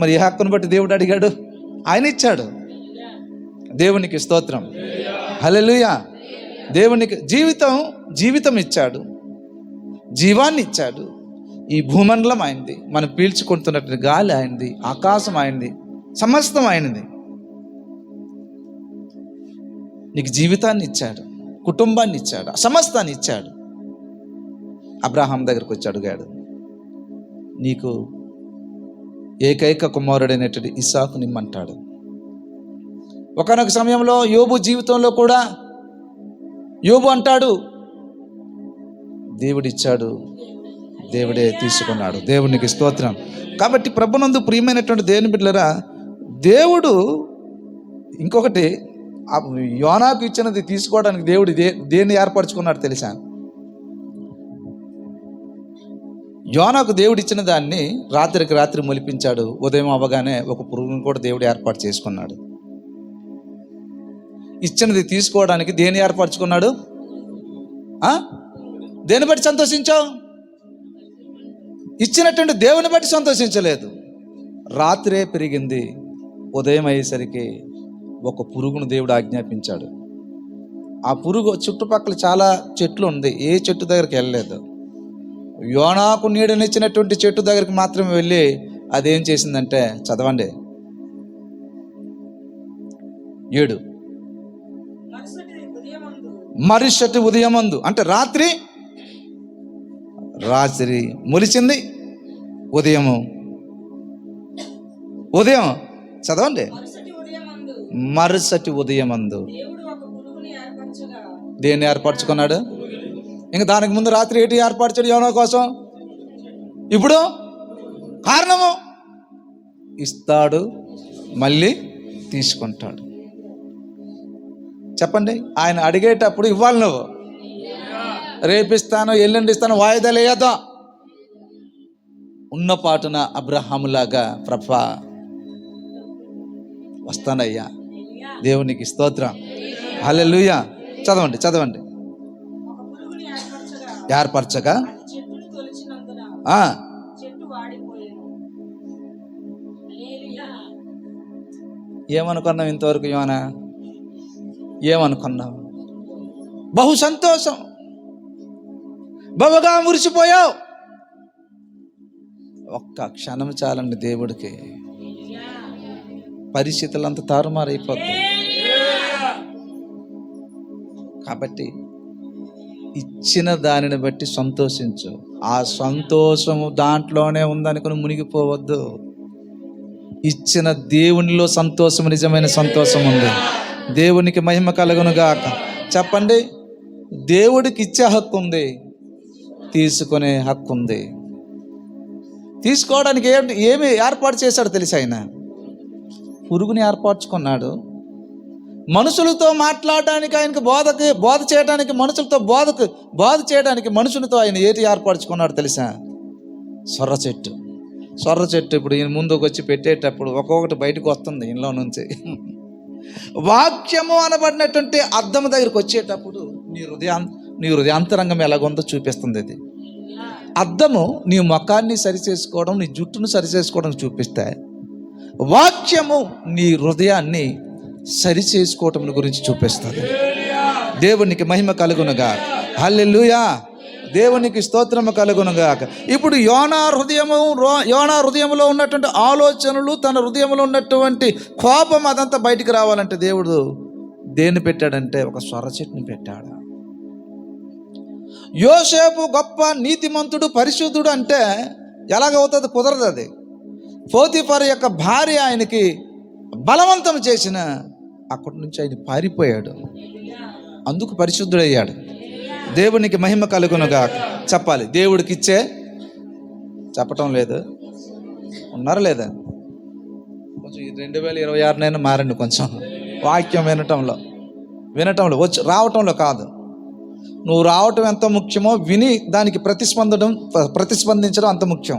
మరి ఏ హక్కును బట్టి దేవుడు అడిగాడు? ఆయన ఇచ్చాడు. దేవునికి స్తోత్రం. హల్లెలూయా. దేవునికి జీవితం ఇచ్చాడు, జీవాన్ని ఇచ్చాడు. ఈ భూమండలం ఆయనది, మనం పీల్చుకుంటున్నటువంటి గాలి ఆయనది, ఆకాశం ఆయనది, సమస్తం ఆయనది. నీకు జీవితాన్ని ఇచ్చాడు, కుటుంబాన్ని ఇచ్చాడు, సమస్తాన్ని ఇచ్చాడు. అబ్రహాం దగ్గరికి వచ్చి అడిగాడు, నీకు ఏకైక కుమారుడైనటువంటి ఇస్సాకు నిమ్మంటాడు. ఒకానొక సమయంలో యోబు జీవితంలో కూడా యోబు అంటాడు, దేవుడిచ్చాడు, దేవుడే తీసుకున్నాడు. దేవునికి స్తోత్రం. కాబట్టి ప్రభునందు ప్రియమైనటువంటి దేవుని బిడ్డలారా, దేవుడు ఇంకొకటి యోనాకు ఇచ్చినది తీసుకోవడానికి దేవుడు దేన్ని ఏర్పరచుకున్నాడు తెలుసా? యోనాకు దేవుడు ఇచ్చిన దాన్ని రాత్రికి రాత్రి మొలిపించాడు. ఉదయం అవ్వగానే ఒక పురుగును కూడా దేవుడు ఏర్పాటు చేసుకున్నాడు. ఇచ్చినది తీసుకోవడానికి దేన్ని ఏర్పరచుకున్నాడు? దేన్ని బట్టి సంతోషించావు? ఇచ్చినటువంటి దేవుని బట్టి సంతోషించలేదు. రాత్రే పెరిగింది, ఉదయం అయ్యేసరికి ఒక పురుగును దేవుడు ఆజ్ఞాపించాడు. ఆ పురుగు చుట్టుపక్కల చాలా చెట్లు ఉంది, ఏ చెట్టు దగ్గరికి వెళ్ళలేదు. యోనాకు నీడనిచ్చినటువంటి చెట్టు దగ్గరికి మాత్రమే వెళ్ళి అదేం చేసిందంటే, చదవండి 7, మరుసటి ఉదయమందు అంటే రాత్రి మొలిచింది. ఉదయం చదవండి, మరుసటి ఉదయమందు దేన్ని ఏర్పరచుకున్నాడు? ఇంకా దానికి ముందు రాత్రి ఏంటి ఏర్పరచాడు యోనా కోసం? ఇప్పుడు కారణము ఇస్తాడు, మళ్ళీ తీసుకుంటాడు. చెప్పండి, ఆయన అడిగేటప్పుడు ఇవ్వాలి. నువ్వు రేపిస్తాను, ఎల్లుండి ఇస్తాను, వాయిదాలు వేయద్దా? ఉన్న పాటున అబ్రహాములాగా ప్రభా వస్తానయ్యా, దేవునికి స్తోత్రం, హల్లెలూయా. చదవండి. ఏర్పరచగా ఏమనుకున్నావు ఇంతవరకు యోనా? ఏమనుకున్నావు? బహు సంతోషం, బహుగా మురిసిపోయావు. ఒక్క క్షణం చాలండి దేవుడికి, పరిస్థితులంతా తారుమారైపోతాయి. కాబట్టి ఇచ్చిన దానిని బట్టి సంతోషించు. ఆ సంతోషము దాంట్లోనే ఉందనుకుని మునిగిపోవద్దు. ఇచ్చిన దేవునిలో సంతోషం, నిజమైన సంతోషం ఉంది. దేవునికి మహిమ కలుగునుగాక. చెప్పండి, దేవుడికి ఇచ్చే హక్కు ఉంది, తీసుకునే హక్కు ఉంది. తీసుకోవడానికి ఏమి ఏర్పాటు చేశాడు తెలిసి? ఆయన పురుగుని ఏర్పరచుకున్నాడు. మనుషులతో మాట్లాడడానికి, ఆయనకు బోధ చేయడానికి, మనుషులతో బోధ చేయడానికి మనుషులతో ఆయన ఏటి ఏర్పరచుకున్నాడు తెలుసా? సొర్ర చెట్టు. ఇప్పుడు ఈయన ముందుకు వచ్చి పెట్టేటప్పుడు ఒక్కొక్కటి బయటకు వస్తుంది ఇంట్లో నుంచి. వాక్యము అనబడినటువంటి అద్దం దగ్గరికి వచ్చేటప్పుడు నీ హృదయాంతరంగం ఎలాగుందో చూపిస్తుంది. అది అద్దము నీ ముఖాన్ని సరిచేసుకోవడం, నీ జుట్టును సరిచేసుకోవడం చూపిస్తే, వాక్యము నీ హృదయాన్ని సరిచేసుకోవటం గురించి చూపిస్తుంది. దేవునికి మహిమ కలుగునుగాక, హల్లెలూయా. దేవునికి స్తోత్రము కలుగునుగాక. ఇప్పుడు యోనా హృదయంలో ఉన్నటువంటి ఆలోచనలు, తన హృదయంలో ఉన్నటువంటి కోపం అదంతా బయటికి రావాలంటే దేవుడు దేన్ని పెట్టాడంటే ఒక సొర్ర చెట్టుని పెట్టాడు. యోసేపు గొప్ప నీతిమంతుడు, పరిశుద్ధుడు అంటే ఎలాగవుతుంది? కుదరదు. అది పోతీఫరు యొక్క భార్య ఆయనకి బలవంతం చేసిన అక్కడి నుంచి ఆయన పారిపోయాడు, అందుకు పరిశుద్ధుడయ్యాడు. దేవునికి మహిమ కలుగునుగా. చెప్పాలి, దేవుడికి ఇచ్చే చెప్పటం లేదు. ఉన్నారా లేదా? కొంచెం 2026 మారండి. కొంచెం వాక్యం వినటంలో వచ్చి రావటంలో కాదు. నువ్వు రావటం ఎంత ముఖ్యమో విని దానికి ప్రతిస్పందించడం అంత ముఖ్యం.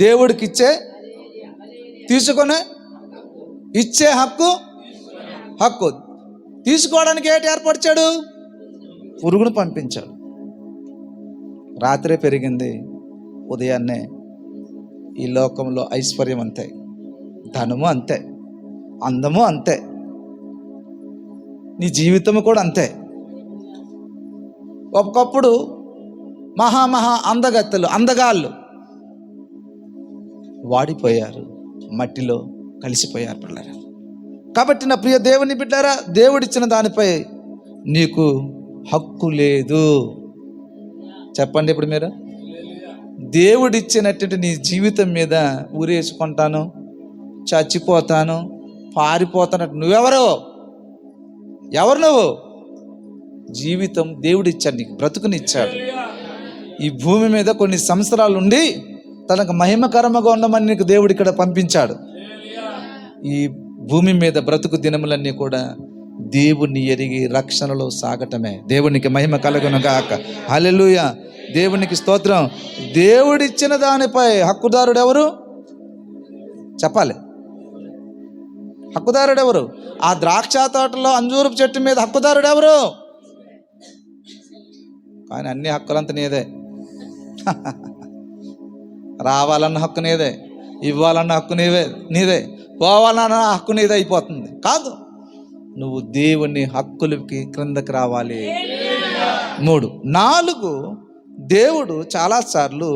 దేవుడికి తీసుకునే ఇచ్చే హక్కు తీసుకోవడానికి ఏంటి ఏర్పరిచాడు? పురుగును పంపించాడు. రాత్రే పెరిగింది, ఉదయాన్నే ఈ లోకంలో ఐశ్వర్యం అంతే, ధనము అంతే, అందము అంతే, నీ జీవితము కూడా అంతే. ఒకప్పుడు మహా అందగాళ్ళు వాడిపోయారు, మట్టిలో కలిసిపోయారు పిల్లరా. కాబట్టి నా ప్రియ దేవుని బిడ్డారా, దేవుడిచ్చిన దానిపై నీకు హక్కు లేదు. చెప్పండి ఇప్పుడు మీరు. దేవుడిచ్చినటువంటి నీ జీవితం మీద ఊరేసుకుంటాను, చచ్చిపోతాను, పారిపోతానంటే నువ్వెవరు? ఎవరు నువ్వు? జీవితం దేవుడిచ్చాడు, నీకు బ్రతుకునిచ్చాడు. ఈ భూమి మీద కొన్ని సంవత్సరాలు ఉండి తనకు మహిమకరముగా ఉండమని నీకు దేవుడు ఇక్కడ పంపించాడు. ఈ భూమి మీద బ్రతుకు దినములన్నీ కూడా దేవుణ్ణి ఎరిగి రక్షణలో సాగటమే. దేవునికి మహిమ కలుగును గాక. హల్లెలూయా, దేవునికి స్తోత్రం. దేవుడిచ్చిన దానిపై హక్కుదారుడు ఎవరు చెప్పాలి? హక్కుదారుడు ఎవరు? ఆ ద్రాక్ష తోటలో అంజూరపు చెట్టు మీద హక్కుదారుడు ఎవరు? కానీ అన్ని హక్కులంతా నీదే. రావాలన్న హక్కు నీదే, ఇవ్వాలన్న హక్కు నీదే, పోవాలన్న హక్కు నీదే అయిపోతుంది. కాదు, నువ్వు దేవుని హక్కులకి క్రిందకి రావాలి. 3, 4 దేవుడు చాలాసార్లు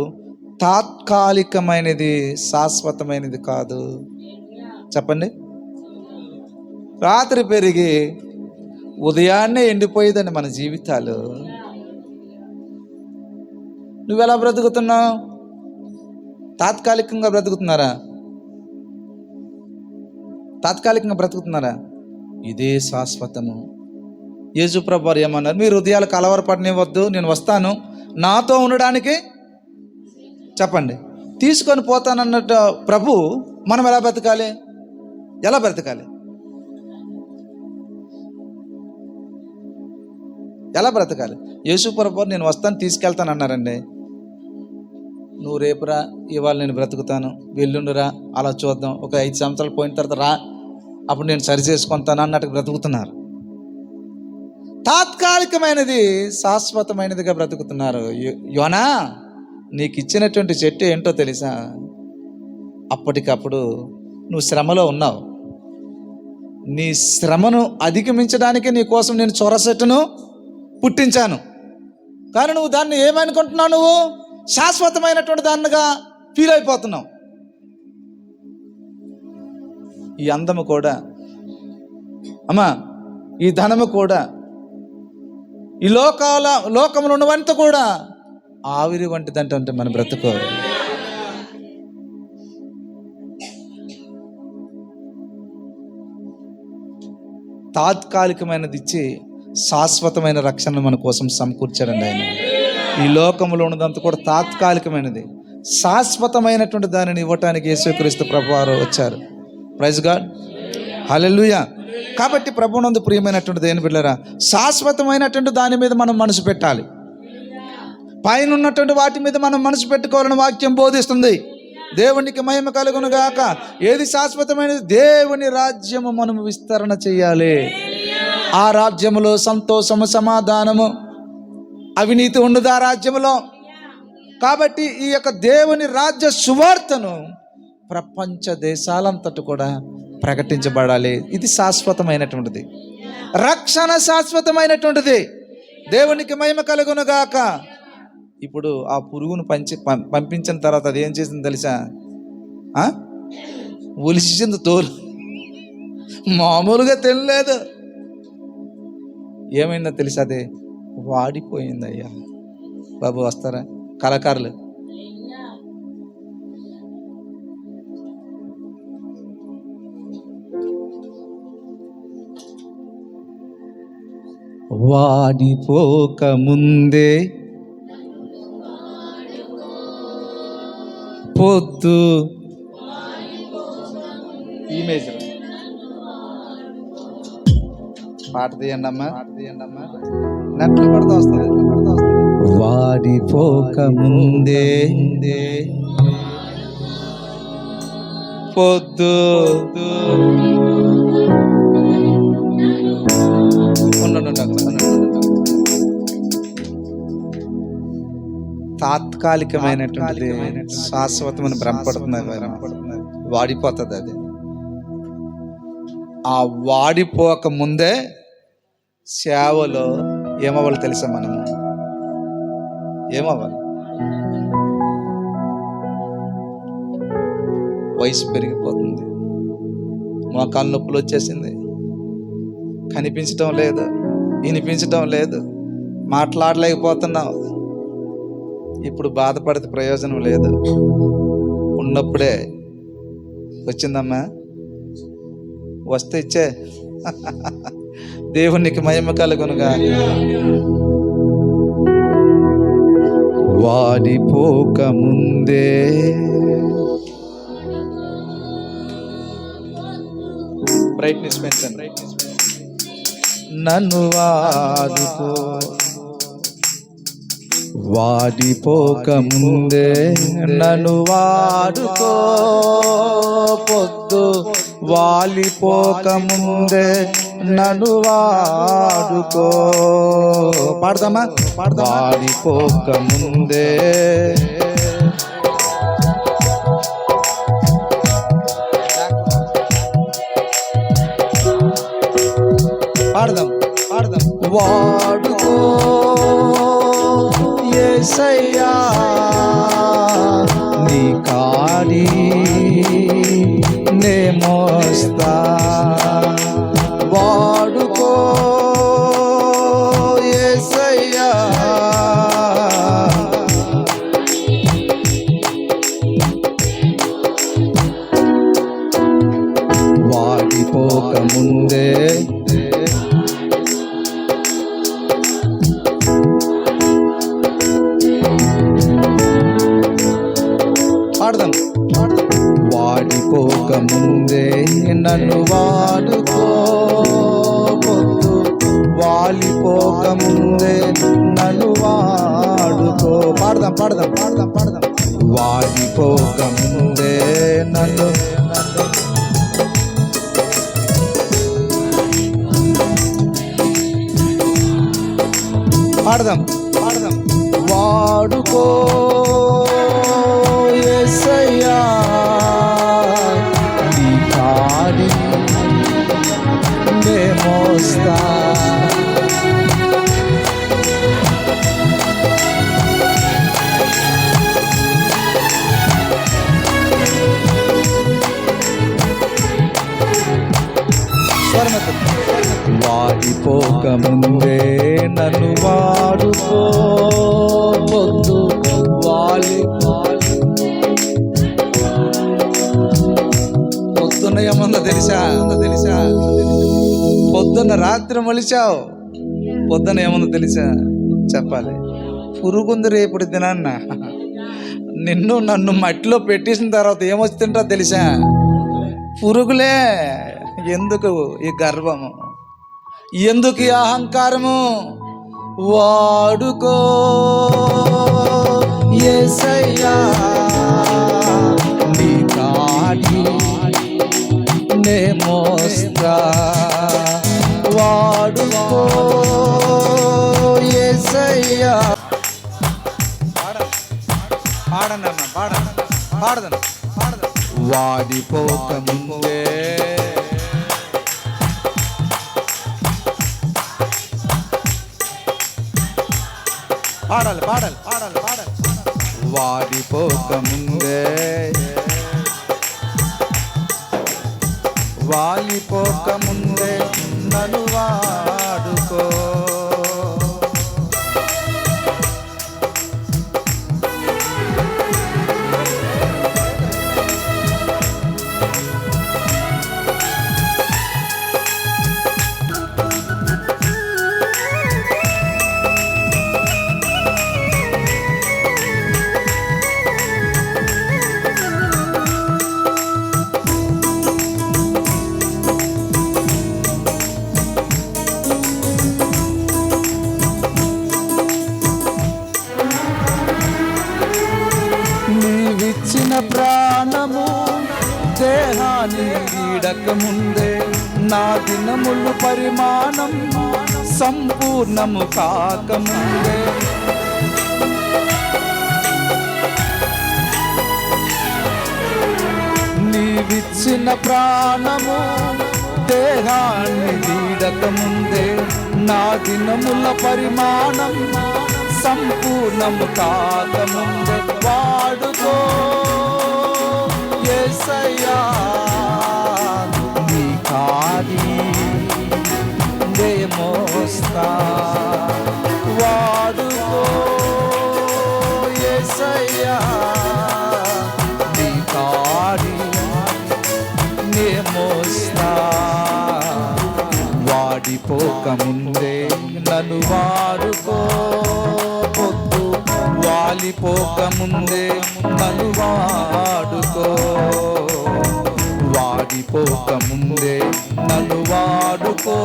తాత్కాలికమైనది, శాశ్వతమైనది కాదు. చెప్పండి. రాత్రి పెరిగి ఉదయాన్నే ఎండిపోయేదని మన జీవితాలు. నువ్వెలా బ్రతుకుతున్నావు? తాత్కాలికంగా బ్రతుకుతున్నారా? తాత్కాలికంగా బ్రతుకుతున్నారా? ఇదే శాశ్వతము. యేసు ప్రభువారు ఏమన్నారు? మీరు హృదయాలు కలవరపడనివ్వద్దు, నేను వస్తాను నాతో ఉండడానికి. చెప్పండి. తీసుకొని పోతానన్నట్టు ప్రభు మనం ఎలా బ్రతకాలి? ఎలా బ్రతకాలి? ఎలా బ్రతకాలి? యేసు ప్రభువారు నేను వస్తాను, తీసుకెళ్తాను అన్నారండి. నువ్వు రేపురా, ఇవాళ నేను బ్రతుకుతాను, వెల్లుండురా, అలా చూద్దాం, ఒక 5 సంవత్సరాలు పోయిన తర్వాత రా, అప్పుడు నేను సరి చేసుకుంటాను అన్నట్టు బ్రతుకుతున్నారు. తాత్కాలికమైనది శాశ్వతమైనదిగా బ్రతుకుతున్నారు. యోనా, నీకు ఇచ్చినటువంటి చెట్టు ఏంటో తెలుసా? అప్పటికప్పుడు నువ్వు శ్రమలో ఉన్నావు. నీ శ్రమను అధిగమించడానికి నీ కోసం నేను చొరసెట్టును పుట్టించాను. కానీ నువ్వు దాన్ని ఏమనుకుంటున్నావు? నువ్వు శాశ్వతమైనటువంటి దానిగా ఫీల్ అయిపోతున్నావు. ఈ అందము కూడా, అమ్మా, ఈ ధనము కూడా, ఈ లోకములు ఉన్నవంతా కూడా ఆవిరి వంటిదంటే మన బ్రతుకు. తాత్కాలికమైనది ఇచ్చి శాశ్వతమైన రక్షణ మన కోసం సమకూర్చాడండి ఆయన. ఈ లోకంలో ఉన్నదంతా కూడా తాత్కాలికమైనది. శాశ్వతమైనటువంటి దానిని ఇవ్వటానికి యేసుక్రీస్తు ప్రభువారు వచ్చారు. ప్రైజ్ గాడ్, హల్లెలూయా. కాబట్టి ప్రభువునందు ప్రియమైనటువంటి దేవుని బిడ్డలారా, శాశ్వతమైనటువంటి దాని మీద మనం మనసు పెట్టాలి. పైన ఉన్నటువంటి వాటి మీద మనం మనసు పెట్టుకోవాలని వాక్యం బోధిస్తుంది. దేవునికి మహిమ కలుగును గాక. ఏది శాశ్వతమైనది? దేవుని రాజ్యము మనం విస్తరణ చేయాలి. ఆ రాజ్యములో సంతోషము, సమాధానము, అవినీతి ఉండదు ఆ రాజ్యములో. కాబట్టి ఈ యొక్క దేవుని రాజ్య సువార్తను ప్రపంచ దేశాలంతటా కూడా ప్రకటించబడాలి. ఇది శాశ్వతమైనటువంటిది. రక్షణ శాశ్వతమైనటువంటిది. దేవునికి మహిమ కలుగును గాక. ఇప్పుడు ఆ పురుగును పంపించిన తర్వాత అది ఏం చేసింది తెలుసా? ఒలిసింది తోలు. మామూలుగా తినలేదు. ఏమైందో తెలుసా? అదే వాడిపోయింది. అయ్యా బాబు వస్తారా కళాకారులు? వాడిపోక ముందే పొద్దు ఇమేజ్ పాట తీయండి అమ్మా, నెట్లు పడుతూ వస్తుంది. వాడిపోక ముందే పొద్దు తాత్కాలికమైనటువంటిది శాశ్వతమైన భ్రమపడుతున్నారు. వాడిపోతుంది అది. ఆ వాడిపోక ముందే సేవలో ఏమవ్వాలి తెలుసా? మనము ఏమవ్వాలి? వయసు పెరిగిపోతుంది, మోకాలు నొప్పులు వచ్చేసింది, కనిపించటం లేదు, వినిపించటం లేదు, మాట్లాడలేకపోతున్నావు. ఇప్పుడు బాధపడితే ప్రయోజనం లేదు. ఉన్నప్పుడే వచ్చిందమ్మా, వస్తే ఇచ్చే. దేవునికి మహిమ కలుగునుగా. వాడిపోక ముందే బ్రైట్నెస్ పెంచండి. నన్ను వాడుకో, వాడిపోక ముందే నన్ను వాడుకో, పొద్దు వాలిపోక ముందే నన్ను వాడుకో. పాడదామా? వాడిపోక ముందే పాడదాం. వాడుకో యేసయ్యా, నీ కాడి నే మోస్తా. వాడుకో యేసయ్యా, వాడిపోక ముందే వాడిపోక ముందే నన్ను వాడుకో, పొద్దు వాలిపోక ముందే నన్ను వాడుకో. పాడదాం. వాడిపోక ముందే నన్ను పాడదాం. వాడుకో యేసయ్యా, నీ కాడి నే మోస్తా. వాడిపోక ముందే నన్ను వాడుకో, పొద్దు పొద్దున్న ఏమన్నా తెలుసా? పొద్దున్న రాత్రి మొలిచావు. పొద్దున ఏమన్నా తెలుసా? చెప్పాలి. పురుగుంది రేపటి దినాన్న. నిన్ను నన్ను మట్టిలో పెట్టేసిన తర్వాత ఏమొస్తుంటో తెలుసా? పురుగులే. ఎందుకు ఈ గర్వము? ఎందుకు ఈ అహంకారము? వాడుకో యేసయ్యా, నీ కాడి నే మోస్తా. వాడుకో యేసయ్యా. పాడదను. వాడిపోక ముందే పాడాలి. వాడిపోక ముందే వాలిపోక ముందే నన్ను వాడుకో. నీవిచ్చిన ప్రాణము దేహాన్ని వీడక ముందే నా దినములు పరిమాణం సంపూర్ణము కాకముందే. నీవిచ్చిన ప్రాణము దేహాన్ని వీడక ముందే నా దినముల పరిమాణం సంపూర్ణము కాకముందే. వాడుకో యేసయ్యా, నీ కాడి నే మోస్తా. వాడుకో యేసయ్యా నీ కాడి నే మోస్తా, వాడిపోక ముందే నన్ను వాడుకో, పొద్దు వాలిపోక ముందే నన్ను వాడుకో, వాడిపోక ముందే నన్ను వాడుకో,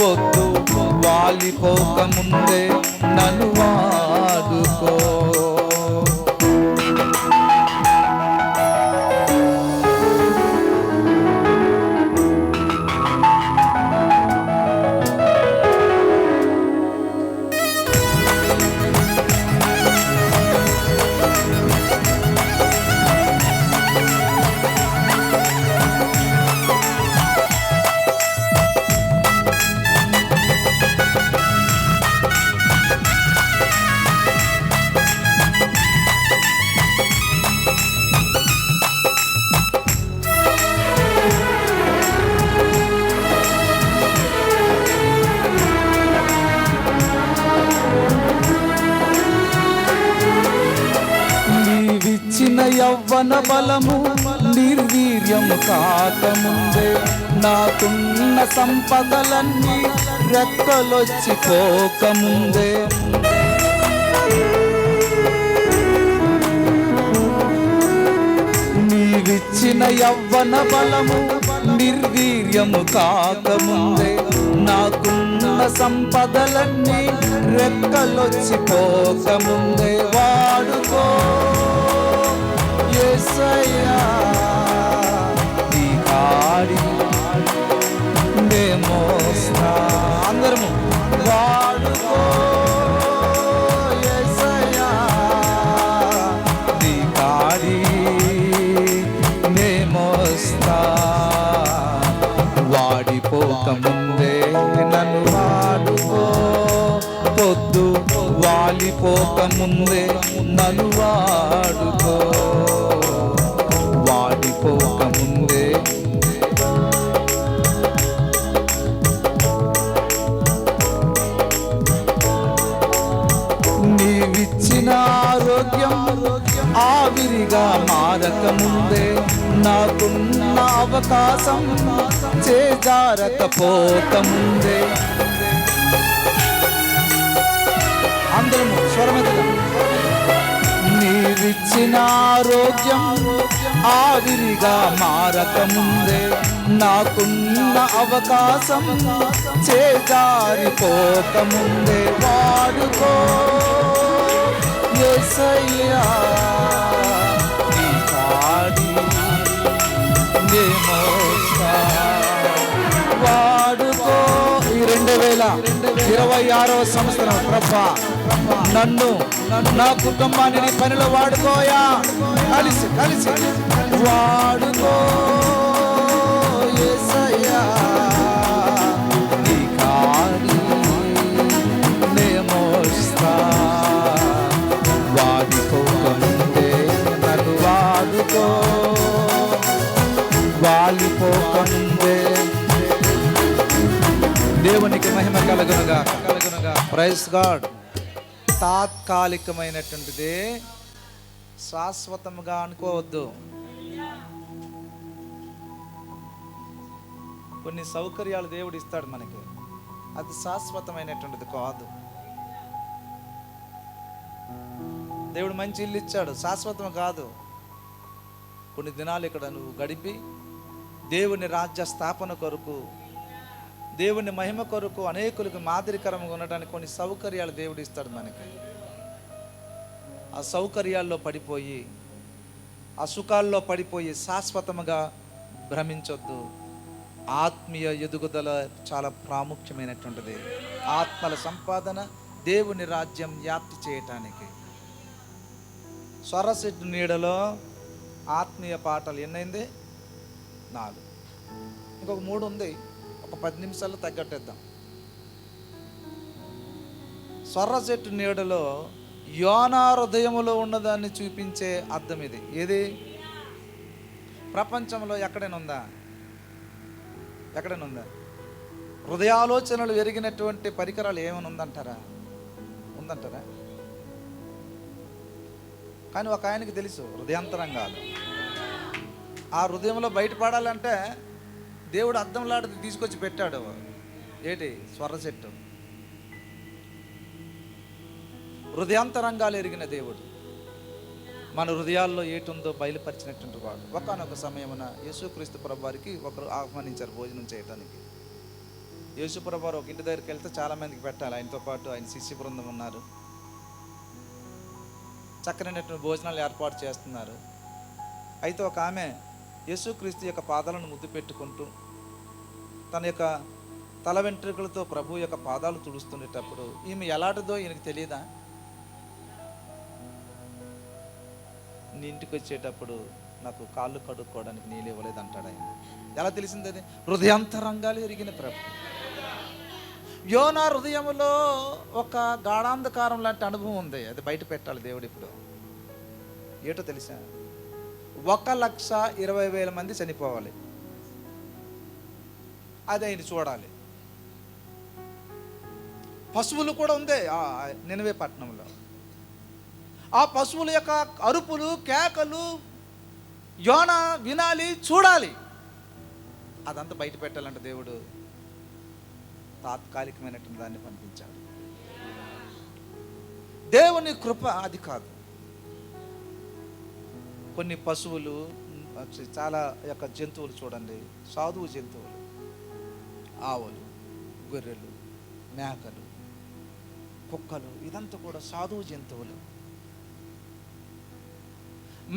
పొద్దు వాలిపోక ముందే నన్ను వాడుకో. నీవిచ్చిన యవ్వన బలము నిర్వీర్యము కాకముందే, నాకున్న సంపదలన్నీ రెక్కలొచ్చి పోకముందే, నీవిచ్చిన యవ్వన బలము నిర్వీర్యము కాకముందే, నాకున్న సంపదలన్నీ రెక్కలొచ్చి పోకముందే, వాడుకో యేసయ్యా నీ కాడి నే మోస్తా. అందరము వాడుకో యేసయ్యా నీ కాడి నే మోస్తా, వాడిపోక ముందే నన్ను వాడుకో, పొద్దు వాలిపోక ముందే నన్ను వాడుకో, వాడిపోక ముందే. నీవిచ్చిన ఆరోగ్యం ఆవిరిగా మారక ముందే, నాకున్న అవకాశం చేజారకపోక ముందే, అందరము స్వరమెత్తుదాం. నీవిచ్చిన ఆరోగ్యం ఆవిరిగా మారక ముందే, నాకున్న అవకాశం చేజారిపోక ముందే, వాడుకో యేసయ్యా నీ కాడి నే మోస్తా, వాడుకో. ఈ 2026వ సంవత్సరం ప్రభా నన్ను నా కుటుంబాన్ని నీ పనిలో వాడుకోయా, కలిసి కలిసి వాడుకో యేసయ్యా నీ కాడి నే మోస్తా, వాడిపోక ముందే నన్ను వాడుకో, వాలిపోక ముందే. దేవునికి మహిమ కలుగునుగా కలుగునుగా. Praise God. తాత్కాలికమైనటువంటిది శాశ్వతముగా అనుకోవద్దు. కొన్ని సౌకర్యాలు దేవుడు ఇస్తాడు మనకి, అది శాశ్వతమైనటువంటిది కాదు. దేవుడు మంచి ఇల్లు ఇచ్చాడు, శాశ్వతం కాదు. కొన్ని దినాలు ఇక్కడ నువ్వు గడిపి దేవుని రాజ్య స్థాపన కొరకు, దేవుని మహిమ కొరకు, అనేకులకు మాదిరికరంగా ఉండడానికి కొన్ని సౌకర్యాలు దేవుడు ఇస్తాడు మనకి. ఆ సౌకర్యాల్లో పడిపోయి, ఆ సుఖాల్లో పడిపోయి శాశ్వతముగా భ్రమించొద్దు. ఆత్మీయ ఎదుగుదల చాలా ప్రాముఖ్యమైనటువంటిది. ఆత్మల సంపాదన దేవుని రాజ్యం వ్యాప్తి చేయటానికి. స్వరసిద్ధి నీడలో ఆత్మీయ పాటలు ఎన్నైంది? 4. ఇంకొక 3 ఉంది, ఒక 10 నిమిషాల్లో తగ్గట్టేద్దాం. స్వర్ర చెట్టు నీడలో యోనా హృదయములో ఉన్నదాన్ని చూపించే అర్థం ఇది. ఏది? ప్రపంచంలో ఎక్కడైనా ఉందా? ఎక్కడైనా ఉందా? హృదయాలోచనలు ఎరిగినటువంటి పరికరాలు ఏమైనా ఉందంటారా? ఉందంటారా? కానీ ఒక ఆయనకి తెలుసు హృదయాంతరంగాలు. ఆ హృదయంలో బయటపడాలంటే దేవుడు అద్దంలాంటిది తీసుకొచ్చి పెట్టాడు. ఏంటి? స్వర్ణ చెట్టు. హృదయాంతరంగాలు ఎరిగిన దేవుడు మన హృదయాల్లో ఏటుందో బయలుపరిచినటువంటి వాడు. ఒకానొక సమయమున యేసుక్రీస్తు ప్రభు వారికి ఒకరు ఆహ్వానించారు భోజనం చేయడానికి. యేసు ప్రభు వారు ఒక ఇంటి దగ్గరికి వెళ్తే చాలామందికి పెట్టాలి. ఆయనతో పాటు ఆయన శిష్య బృందం ఉన్నారు. చక్కనైనటువంటి భోజనాలు ఏర్పాటు చేస్తున్నారు. అయితే ఒక ఆమె యేసుక్రీస్తు యొక్క పాదాలను ముద్దు పెట్టుకుంటూ తన యొక్క తల వెంట్రుకలతో ప్రభు యొక్క పాదాలు తుడుస్తుండేటప్పుడు ఈమె ఎలాంటిదో ఈయనకు తెలియదా? నీ ఇంటికి వచ్చేటప్పుడు నాకు కాళ్ళు కడుక్కోవడానికి నీళ్ళు ఇవ్వలేదు అంటాడు ఆయన. ఎలా తెలిసింది? అది హృదయాంతరంగాలు ఎరిగిన ప్రభు. యోనా హృదయంలో ఒక గాఢాంధకారం లాంటి అనుభవం ఉంది. అది బయట పెట్టాలి దేవుడు ఇప్పుడు. ఏటో తెలుసా? 1,20,000 మంది చనిపోవాలి. అది ఆయన చూడాలి. పశువులు కూడా ఉంది నినవే పట్టణంలో. ఆ పశువుల యొక్క అరుపులు, కేకలు యోనా వినాలి, చూడాలి. అదంతా బయట పెట్టాలంటే దేవుడు తాత్కాలికమైనటువంటి దాన్ని పంపించాడు. దేవుని కృప అది కాదు. కొన్ని పశువులు, చాలా యొక్క జంతువులు చూడండి, సాధువు జంతువులు, ఆవులు, గొర్రెలు, మేకలు, కుక్కలు, ఇదంతా కూడా సాధువు జంతువులు.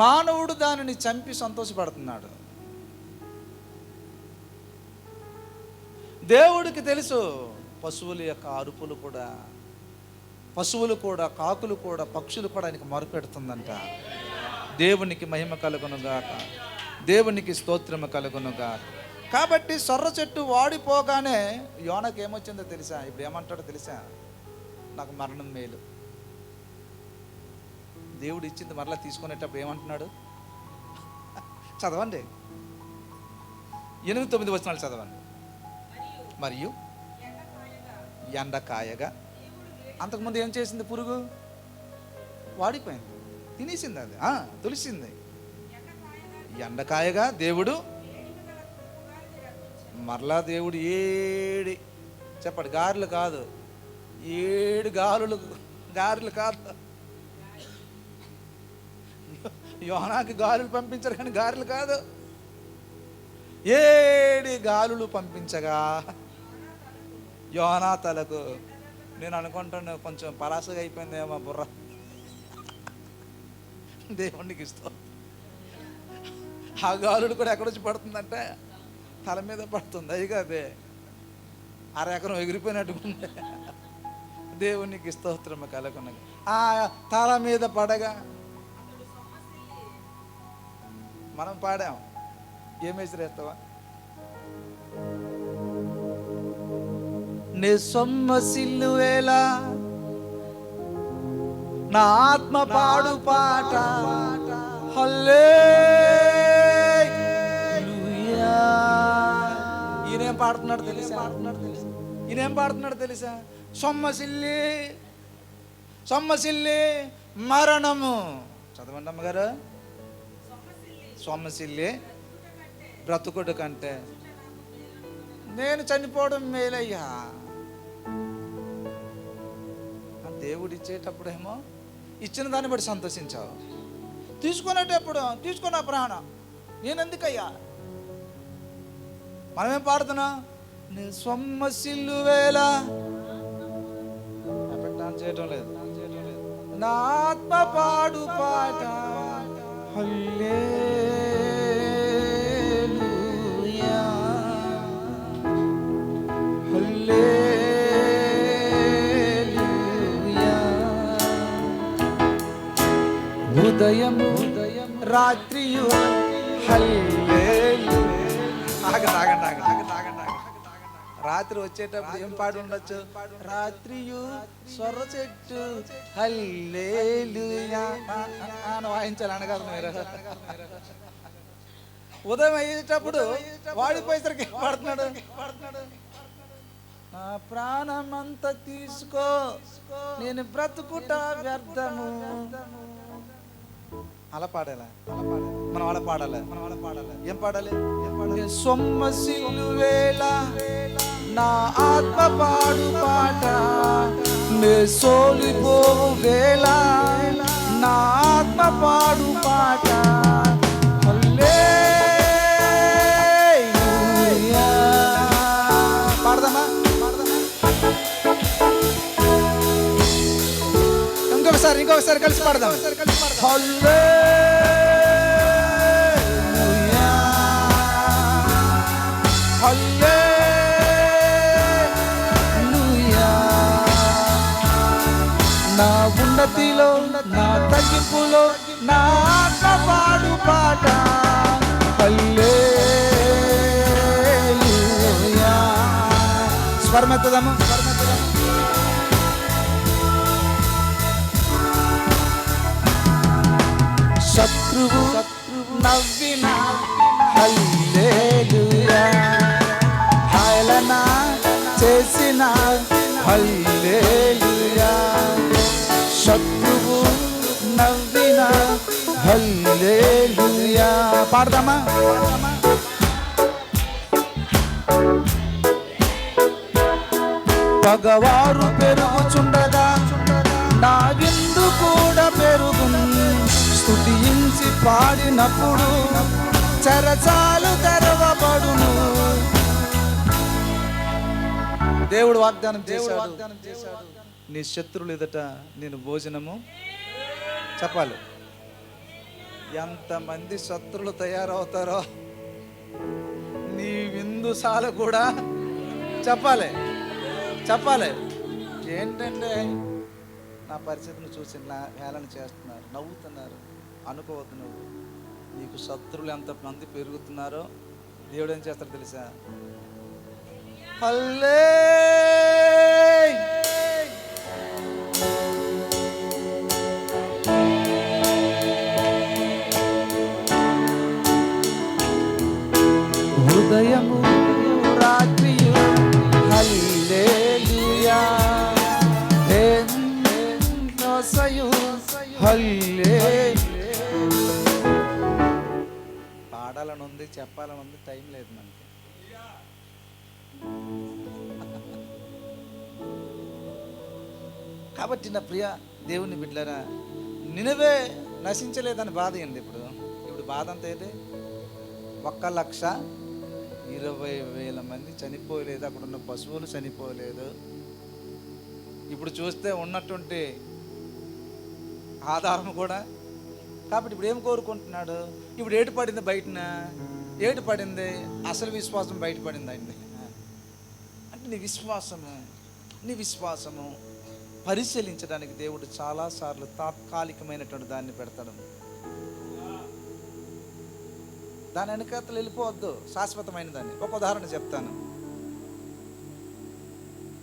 మానవుడు దానిని చంపి సంతోషపడుతున్నాడు. దేవుడికి తెలుసు పశువుల యొక్క అరుపులు కూడా, పశువులు కూడా, కాకులు కూడా, పక్షులు కూడా ఆయనకు మొరపెడుతుందంట. దేవునికి మహిమ కలుగునుగాక, దేవునికి స్తోత్రము కలుగునుగాక. కాబట్టి సొర్ర చెట్టు వాడిపోగానే యోనకి ఏమొచ్చిందో తెలుసా? ఇప్పుడు ఏమంటాడో తెలుసా? నాకు మరణం మేలు. దేవుడు ఇచ్చింది మరలా తీసుకునేటప్పుడు ఏమంటున్నాడు? చదవండి, 8-9 వచనాలు చదవండి. మరియు ఎండకాయగా, అంతకుముందు ఏం చేసింది? పురుగు వాడిపోయింది, తినేసింది, అది తులిసింది. ఎండకాయగా దేవుడు మరలా దేవుడు చెప్పండి, గారెలు కాదు, 7 గారెలు కాదు. యోనాకి గాలులు పంపించారు కానీ గారెలు కాదు, 7 గాలులు పంపించగా యోనా తలకు. నేను అనుకుంటాను కొంచెం పలాసగా అయిపోయిందేమో బుర్ర. దేవునికి ఇస్తాం. ఆ గాలుడు కూడా ఎక్కడొచ్చి పడుతుందంటే తల మీద పడుతుంది. అయ్యి కాదే, ఎకరం ఎగిరిపోయినట్టుకుంది. దేవునికి స్తోత్రము కలుగును. ఆ తల మీద పడగా మనం పాడాం. ఏమేసిరేస్తావా? నీ సొమ్మసిల్లు వేళ నా ఆత్మ పాడు పాట హల్లెలూయా. ఈయనేం పాడుతున్నాడు తెలుసా? సొమ్మసిల్లి మరణము. చదవండి అమ్మగారు. సొమ్మసిల్లి బ్రతుకుడు కంటే నేను చనిపోవడం మేలయ్యా. దేవుడు ఇచ్చేటప్పుడేమో ఇచ్చిన దాన్ని బట్టి సంతోషించావు, తీసుకునేటప్పుడు తీసుకున్న ప్రాణం నేనెందుకయ్యా. మనమేం పాడుతున్నాం? నీ సొమ్మసిల్లు వేళ చేయటం లేదు. నా ఆత్మ పాడు పాట హల్లెలూయా, హల్లెలూయా. ఉదయము రాత్రియు హల్లెలూయా. రాత్రి వచ్చేటప్పుడు ఏం పాడు ఉండొచ్చు? రాత్రియు సొర్ర చెట్టు హల్లెలూయా అని వాయించాలి అనగారు మీరు. ఉదయం అయ్యేటప్పుడు వాడిపోయేసరికి ఏం పాడుతున్నాడు? నా ప్రాణమంతా తీసుకో, నేను బ్రతుకుట వ్యర్థము. అలా పాడాలా? మనం అలా పాడాలి. ఏం పాడాలి? సొమ్మసిల్లు వేళ నా ఆత్మ పాడు పాట, నే సోలిపోవు వేళ నా ఆత్మ పాడు పాట. హల్లెలూయా. పాడదామా? ఇంకొకసారి కలిసి పాడదాం. హల్లెలూయా హల్లెలూయా. నా ఉన్నతిలో నా తగ్గింపులో నా ఆత్మ పాడు పాట. హల్లెలూయా. స్వరమెత్తదాము. శత్రువు నవ్విన హల్లెలూయా, హేళన చేసిన హల్లెలూయా. శత్రువు నవ్విన హల్లెలూయా. పాడదామా? పగవారు పెరుగుచుండగా నా విందు కూడా పెరుగును. స్తుతించి పాడినప్పుడు చెరచాలు తెరవబడును. దేవుడు వాగ్దానం చేశాడు, నీ శత్రువులు ఎదుట నేను భోజనము. చెప్పాలి. ఎంతమంది శత్రువులు తయారవుతారో నీ విందుసాల కూడా చెప్పాలి. ఏంటంటే నా పరిస్థితిని చూసి హేళన చేస్తున్నారు, నవ్వుతున్నారు అనుకోవద్దు. నువ్వు నీకు శత్రువులు ఎంతమంది పెరుగుతున్నారో దేవుడు ఏం చేస్తారో తెలుసా? ఉదయము రాత్రియు హల్లెలూయా, పాడాలని ఉంది, చెప్పాలని ఉంది, టైం లేదు మనకి. కాబట్టి నా ప్రియ దేవుని బిడ్డలారా, నినవే నశించలేదని బాధ ఏంది? ఇప్పుడు బాధ అంతా ఏంటి? 1,20,000 మంది చనిపోలేదు, అక్కడ ఉన్న పశువులు చనిపోలేదు. ఇప్పుడు చూస్తే ఉన్నటువంటి ఆధారం కూడా. కాబట్టి ఇప్పుడు ఏం కోరుకుంటున్నాడు? ఇప్పుడు ఏటు పడింది బయటన, ఏటు పడింది అసలు విశ్వాసం బయటపడింది అండి. అంటే నీ విశ్వాసము పరిశీలించడానికి దేవుడు చాలాసార్లు తాత్కాలికమైనటువంటి దాన్ని పెడతాడు. దాని వెనకాతలు వెళ్ళిపోవద్దు, శాశ్వతమైన దాన్ని. ఒక ఉదాహరణ చెప్తాను.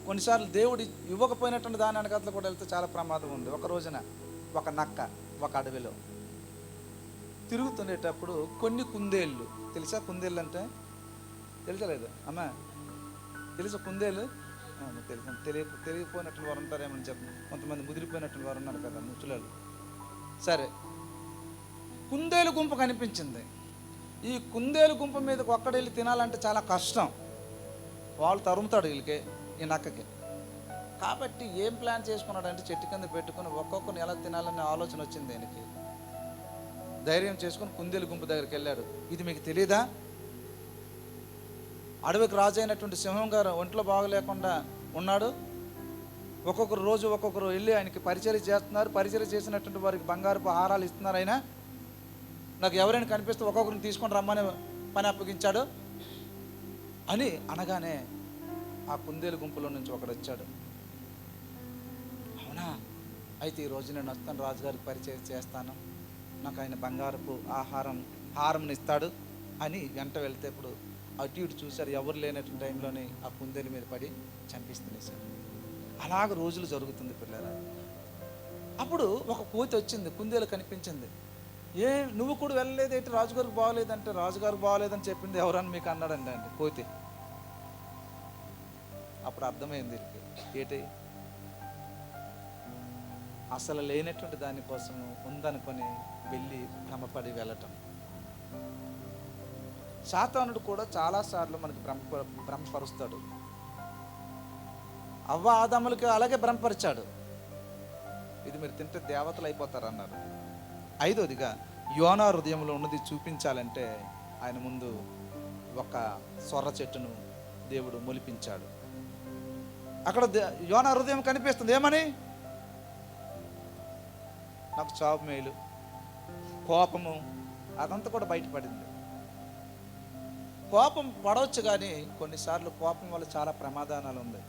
కొన్నిసార్లు దేవుడు ఇవ్వకపోయినటువంటి దాని వెనకాతలు కూడా వెళ్తే చాలా ప్రమాదం ఉంది. ఒక రోజున ఒక నక్క ఒక అడవిలో తిరుగుతుండేటప్పుడు కొన్ని కుందేళ్ళు, తెలుసా కుందేళ్ళు అంటే? తెలుసలేదు అమ్మా? తెలుసా కుందేళ్ళు? తెలుసు. తెలియపోయినటువంటి వారు ఉంటారేమని చెప్పి, కొంతమంది ముదిరిపోయినటువంటి వారు ఉన్నారు కదా ముచ్చులాలు. సరే, కుందేలు గుంపు కనిపించింది. ఈ కుందేలు గుంపు మీదకి ఒక్కడెళ్ళి తినాలంటే చాలా కష్టం. వాళ్ళు తరుముతాడు వీళ్ళకి, ఈ నక్కకి. కాబట్టి ఏం ప్లాన్ చేసుకున్నాడంటే చెట్టు కింద పెట్టుకుని ఒక్కొక్కరిని ఎలా తినాలనే ఆలోచన వచ్చింది ఆయనకి. ధైర్యం చేసుకుని కుందేలు గుంపు దగ్గరికి వెళ్ళాడు. ఇది మీకు తెలీదా? అడవికి రాజు అయినటువంటి సింహం గారు ఒంట్లో బాగలేకుండా ఉన్నాడు. ఒక్కొక్కరు రోజు ఒక్కొక్కరు వెళ్ళి ఆయనకి పరిచర్య చేస్తున్నారు. పరిచర్య చేసినటువంటి వారికి బంగారపు ఆహారాలు ఇస్తున్నారు. అయినా నాకు ఎవరైనా కనిపిస్తే ఒక్కొక్కరిని తీసుకొని రమ్మని పని అప్పగించాడు అని అనగానే ఆ కుందేలు గుంపులో నుంచి ఒకడు వచ్చాడు. అవునా, అయితే ఈరోజు నేను వస్తాను, రాజుగారికి పరిచయం చేస్తాను, నాకు ఆయన బంగారపు హారంని ఇస్తాడు అని వెంట వెళ్తే ఇప్పుడు అటు ఇటు చూశారు. ఎవరు లేనటువంటి టైంలోనే ఆ కుందేలు మీద పడి చంపిస్తున్నారు. అలాగ రోజులు జరుగుతుంది పిల్లరా. అప్పుడు ఒక కోతి వచ్చింది, కుందేలు కనిపించింది. నువ్వు కూడా వెళ్ళలేదేంటి, రాజుగారికి బాగోలేదంటే, రాజుగారికి బాగోలేదని చెప్పింది ఎవరని మీకు అన్నాడండి అండి కోతి. అప్పుడు అర్థమైంది ఏంటి, అసలు లేనటువంటి దానికోసం ఉందనుకొని వెళ్ళి భ్రమపడి వెళ్ళటం. సాతానుడు కూడా చాలాసార్లు మనకి భ్రమపరుస్తాడు. అవ్వ ఆదములకి అలాగే భ్రమపరిచాడు. ఇది మీరు తింటే దేవతలు అయిపోతారన్నారు. ఐదోదిగా యోనా హృదయంలో ఉన్నది చూపించాలంటే ఆయన ముందు ఒక సొర్ర చెట్టును దేవుడు మొలిపించాడు. అక్కడ యోనా హృదయం కనిపిస్తుంది. ఏమని? నాకు చావు మేలు, కోపము, అదంతా కూడా బయటపడింది. కోపం పడవచ్చు, కానీ కొన్నిసార్లు కోపం వల్ల చాలా ప్రమాదాలు ఉంది.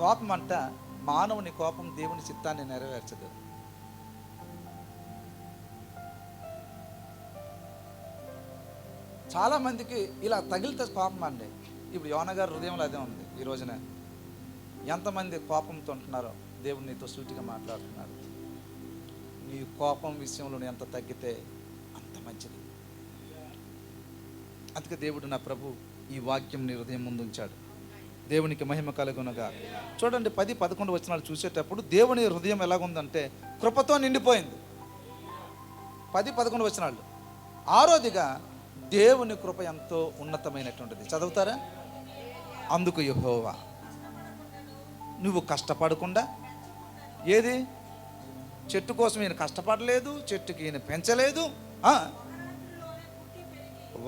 కోపం అంట మానవుని కోపం దేవుని చిత్తాన్ని నెరవేర్చదు. చాలా మందికి ఇలా తగిలితే కోపం అండి. ఇప్పుడు యోనా గారి హృదయంలో అదే ఉంది. ఈ రోజున ఎంతమంది కోపంతో ఉంటున్నారో దేవుడు నీతో సూటిగా మాట్లాడుతున్నాడు. నీ కోపం విషయంలో ఎంత తగ్గితే అంత మంచిది. అందుకే దేవుడు నా ప్రభు ఈ వాక్యం నీ హృదయం ముందు ఉంచాడు. దేవునికి మహిమ కలుగునగా. చూడండి 10-11 వచనాలు చూసేటప్పుడు దేవుని హృదయం ఎలాగుందంటే కృపతో నిండిపోయింది. 10-11 వచనాలు. ఆరోదిగా దేవుని కృప ఎంతో ఉన్నతమైనటువంటిది. చదువుతారా? అందుకు యెహోవా నువ్వు కష్టపడకుండా, ఏది చెట్టు కోసం ఈయన కష్టపడలేదు, చెట్టుకి ఈయన పెంచలేదు,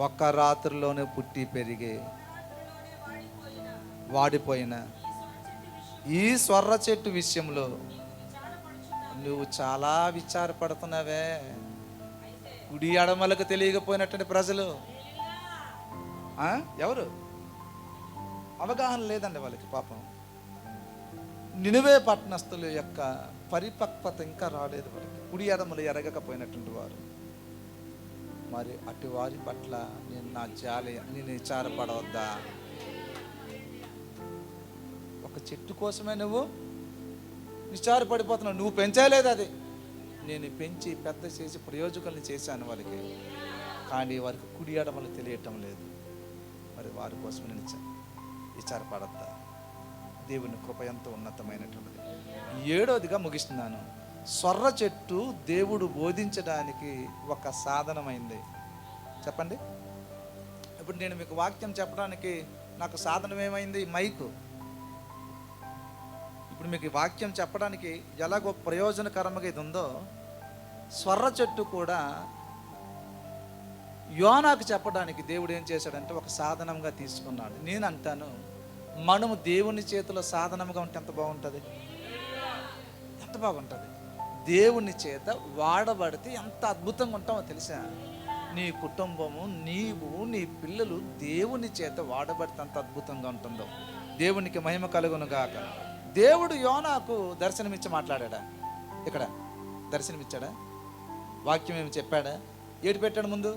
ఒక్క రాత్రిలోనే పుట్టి పెరిగే వాడిపోయిన ఈ సొర్ర చెట్టు విషయంలో నువ్వు చాలా విచారపడుతున్నావే. కుడి ఎడమలకు తెలియకపోయినటువంటి ప్రజలు ఎవరు? అవగాహన లేదండి వాళ్ళకి. పాపం నినివే పట్టణస్థుల యొక్క పరిపక్వత ఇంకా రాలేదు వాళ్ళకి. కుడి ఎడమలు ఎరగకపోయినటువంటి వారు. మరి అటు వారి పట్ల నేను విచారపడవద్దా? ఒక చెట్టు కోసమే నువ్వు విచారపడిపోతున్నావు. నువ్వు పెంచలేదు, అది నేను పెంచి పెద్ద చేసి ప్రయోజకుల్ని చేశాను వాళ్ళకి, కానీ వారికి కుడి ఎడమలు తెలియటం లేదు. మరి వారి కోసం నేను విచారపడద్దా? దేవుని కృప ఎంతో ఉన్నతమైనటువంటిది. 7వదిగా ముగిస్తున్నాను. సొర్ర చెట్టు దేవుడు బోధించడానికి ఒక సాధనమైంది. చెప్పండి. ఇప్పుడు నేను మీకు వాక్యం చెప్పడానికి నాకు సాధనం ఏమైంది? మైకు. ఇప్పుడు మీకు వాక్యం చెప్పడానికి ఎలాగో ప్రయోజనకరంగా ఇది ఉందో, సొర్ర చెట్టు కూడా యోనాకు చెప్పడానికి దేవుడు ఏం చేశాడంటే ఒక సాధనంగా తీసుకున్నాడు. నేను అంటాను, మనము దేవుని చేతిలో సాధనంగా ఉంటే ఎంత బాగుంటుంది, ఎంత బాగుంటుంది. దేవుని చేత వాడబడితే ఎంత అద్భుతంగా ఉంటామో తెలుసా? నీ కుటుంబము, నీవు, నీ పిల్లలు దేవుని చేత వాడబడితే అంత అద్భుతంగా ఉంటుందో. దేవునికి మహిమ కలుగును గాక. దేవుడు యోనాకు దర్శనమిచ్చి మాట్లాడా? ఇక్కడ దర్శనమిచ్చాడా? వాక్యం ఏమి చెప్పాడా? ఏటి పెట్టాడు ముందు?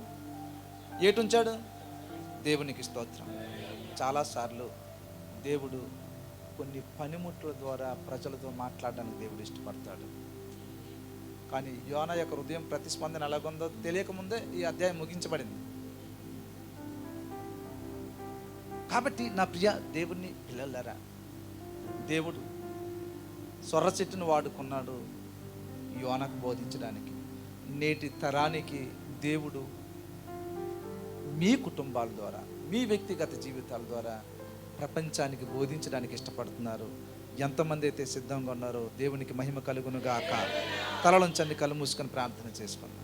ఏటి ఉంచాడు? దేవునికి స్తోత్రం. చాలాసార్లు దేవుడు కొన్ని పనిముట్ల ద్వారా ప్రజలతో మాట్లాడడానికి దేవుడు ఇష్టపడతాడు. కానీ యోనా యొక్క హృదయం ప్రతిస్పందన ఎలాగుందో తెలియకముందే ఈ అధ్యాయం ముగించబడింది. కాబట్టి నా ప్రియ దేవుని పిల్లలారా, దేవుడు సొర్ర చెట్టును వాడుకున్నాడు యోనాకు బోధించడానికి. నేటి తరానికి దేవుడు మీ కుటుంబాల ద్వారా, మీ వ్యక్తిగత జీవితాల ద్వారా ప్రపంచానికి బోధించడానికి ఇష్టపడుతున్నారు. ఎంతమంది అయితే సిద్ధంగా ఉన్నారో దేవునికి మహిమ కలుగును గాక. తలలోంచండి, కళ్ళు మూసుకొని ప్రార్థన చేసుకున్నాం.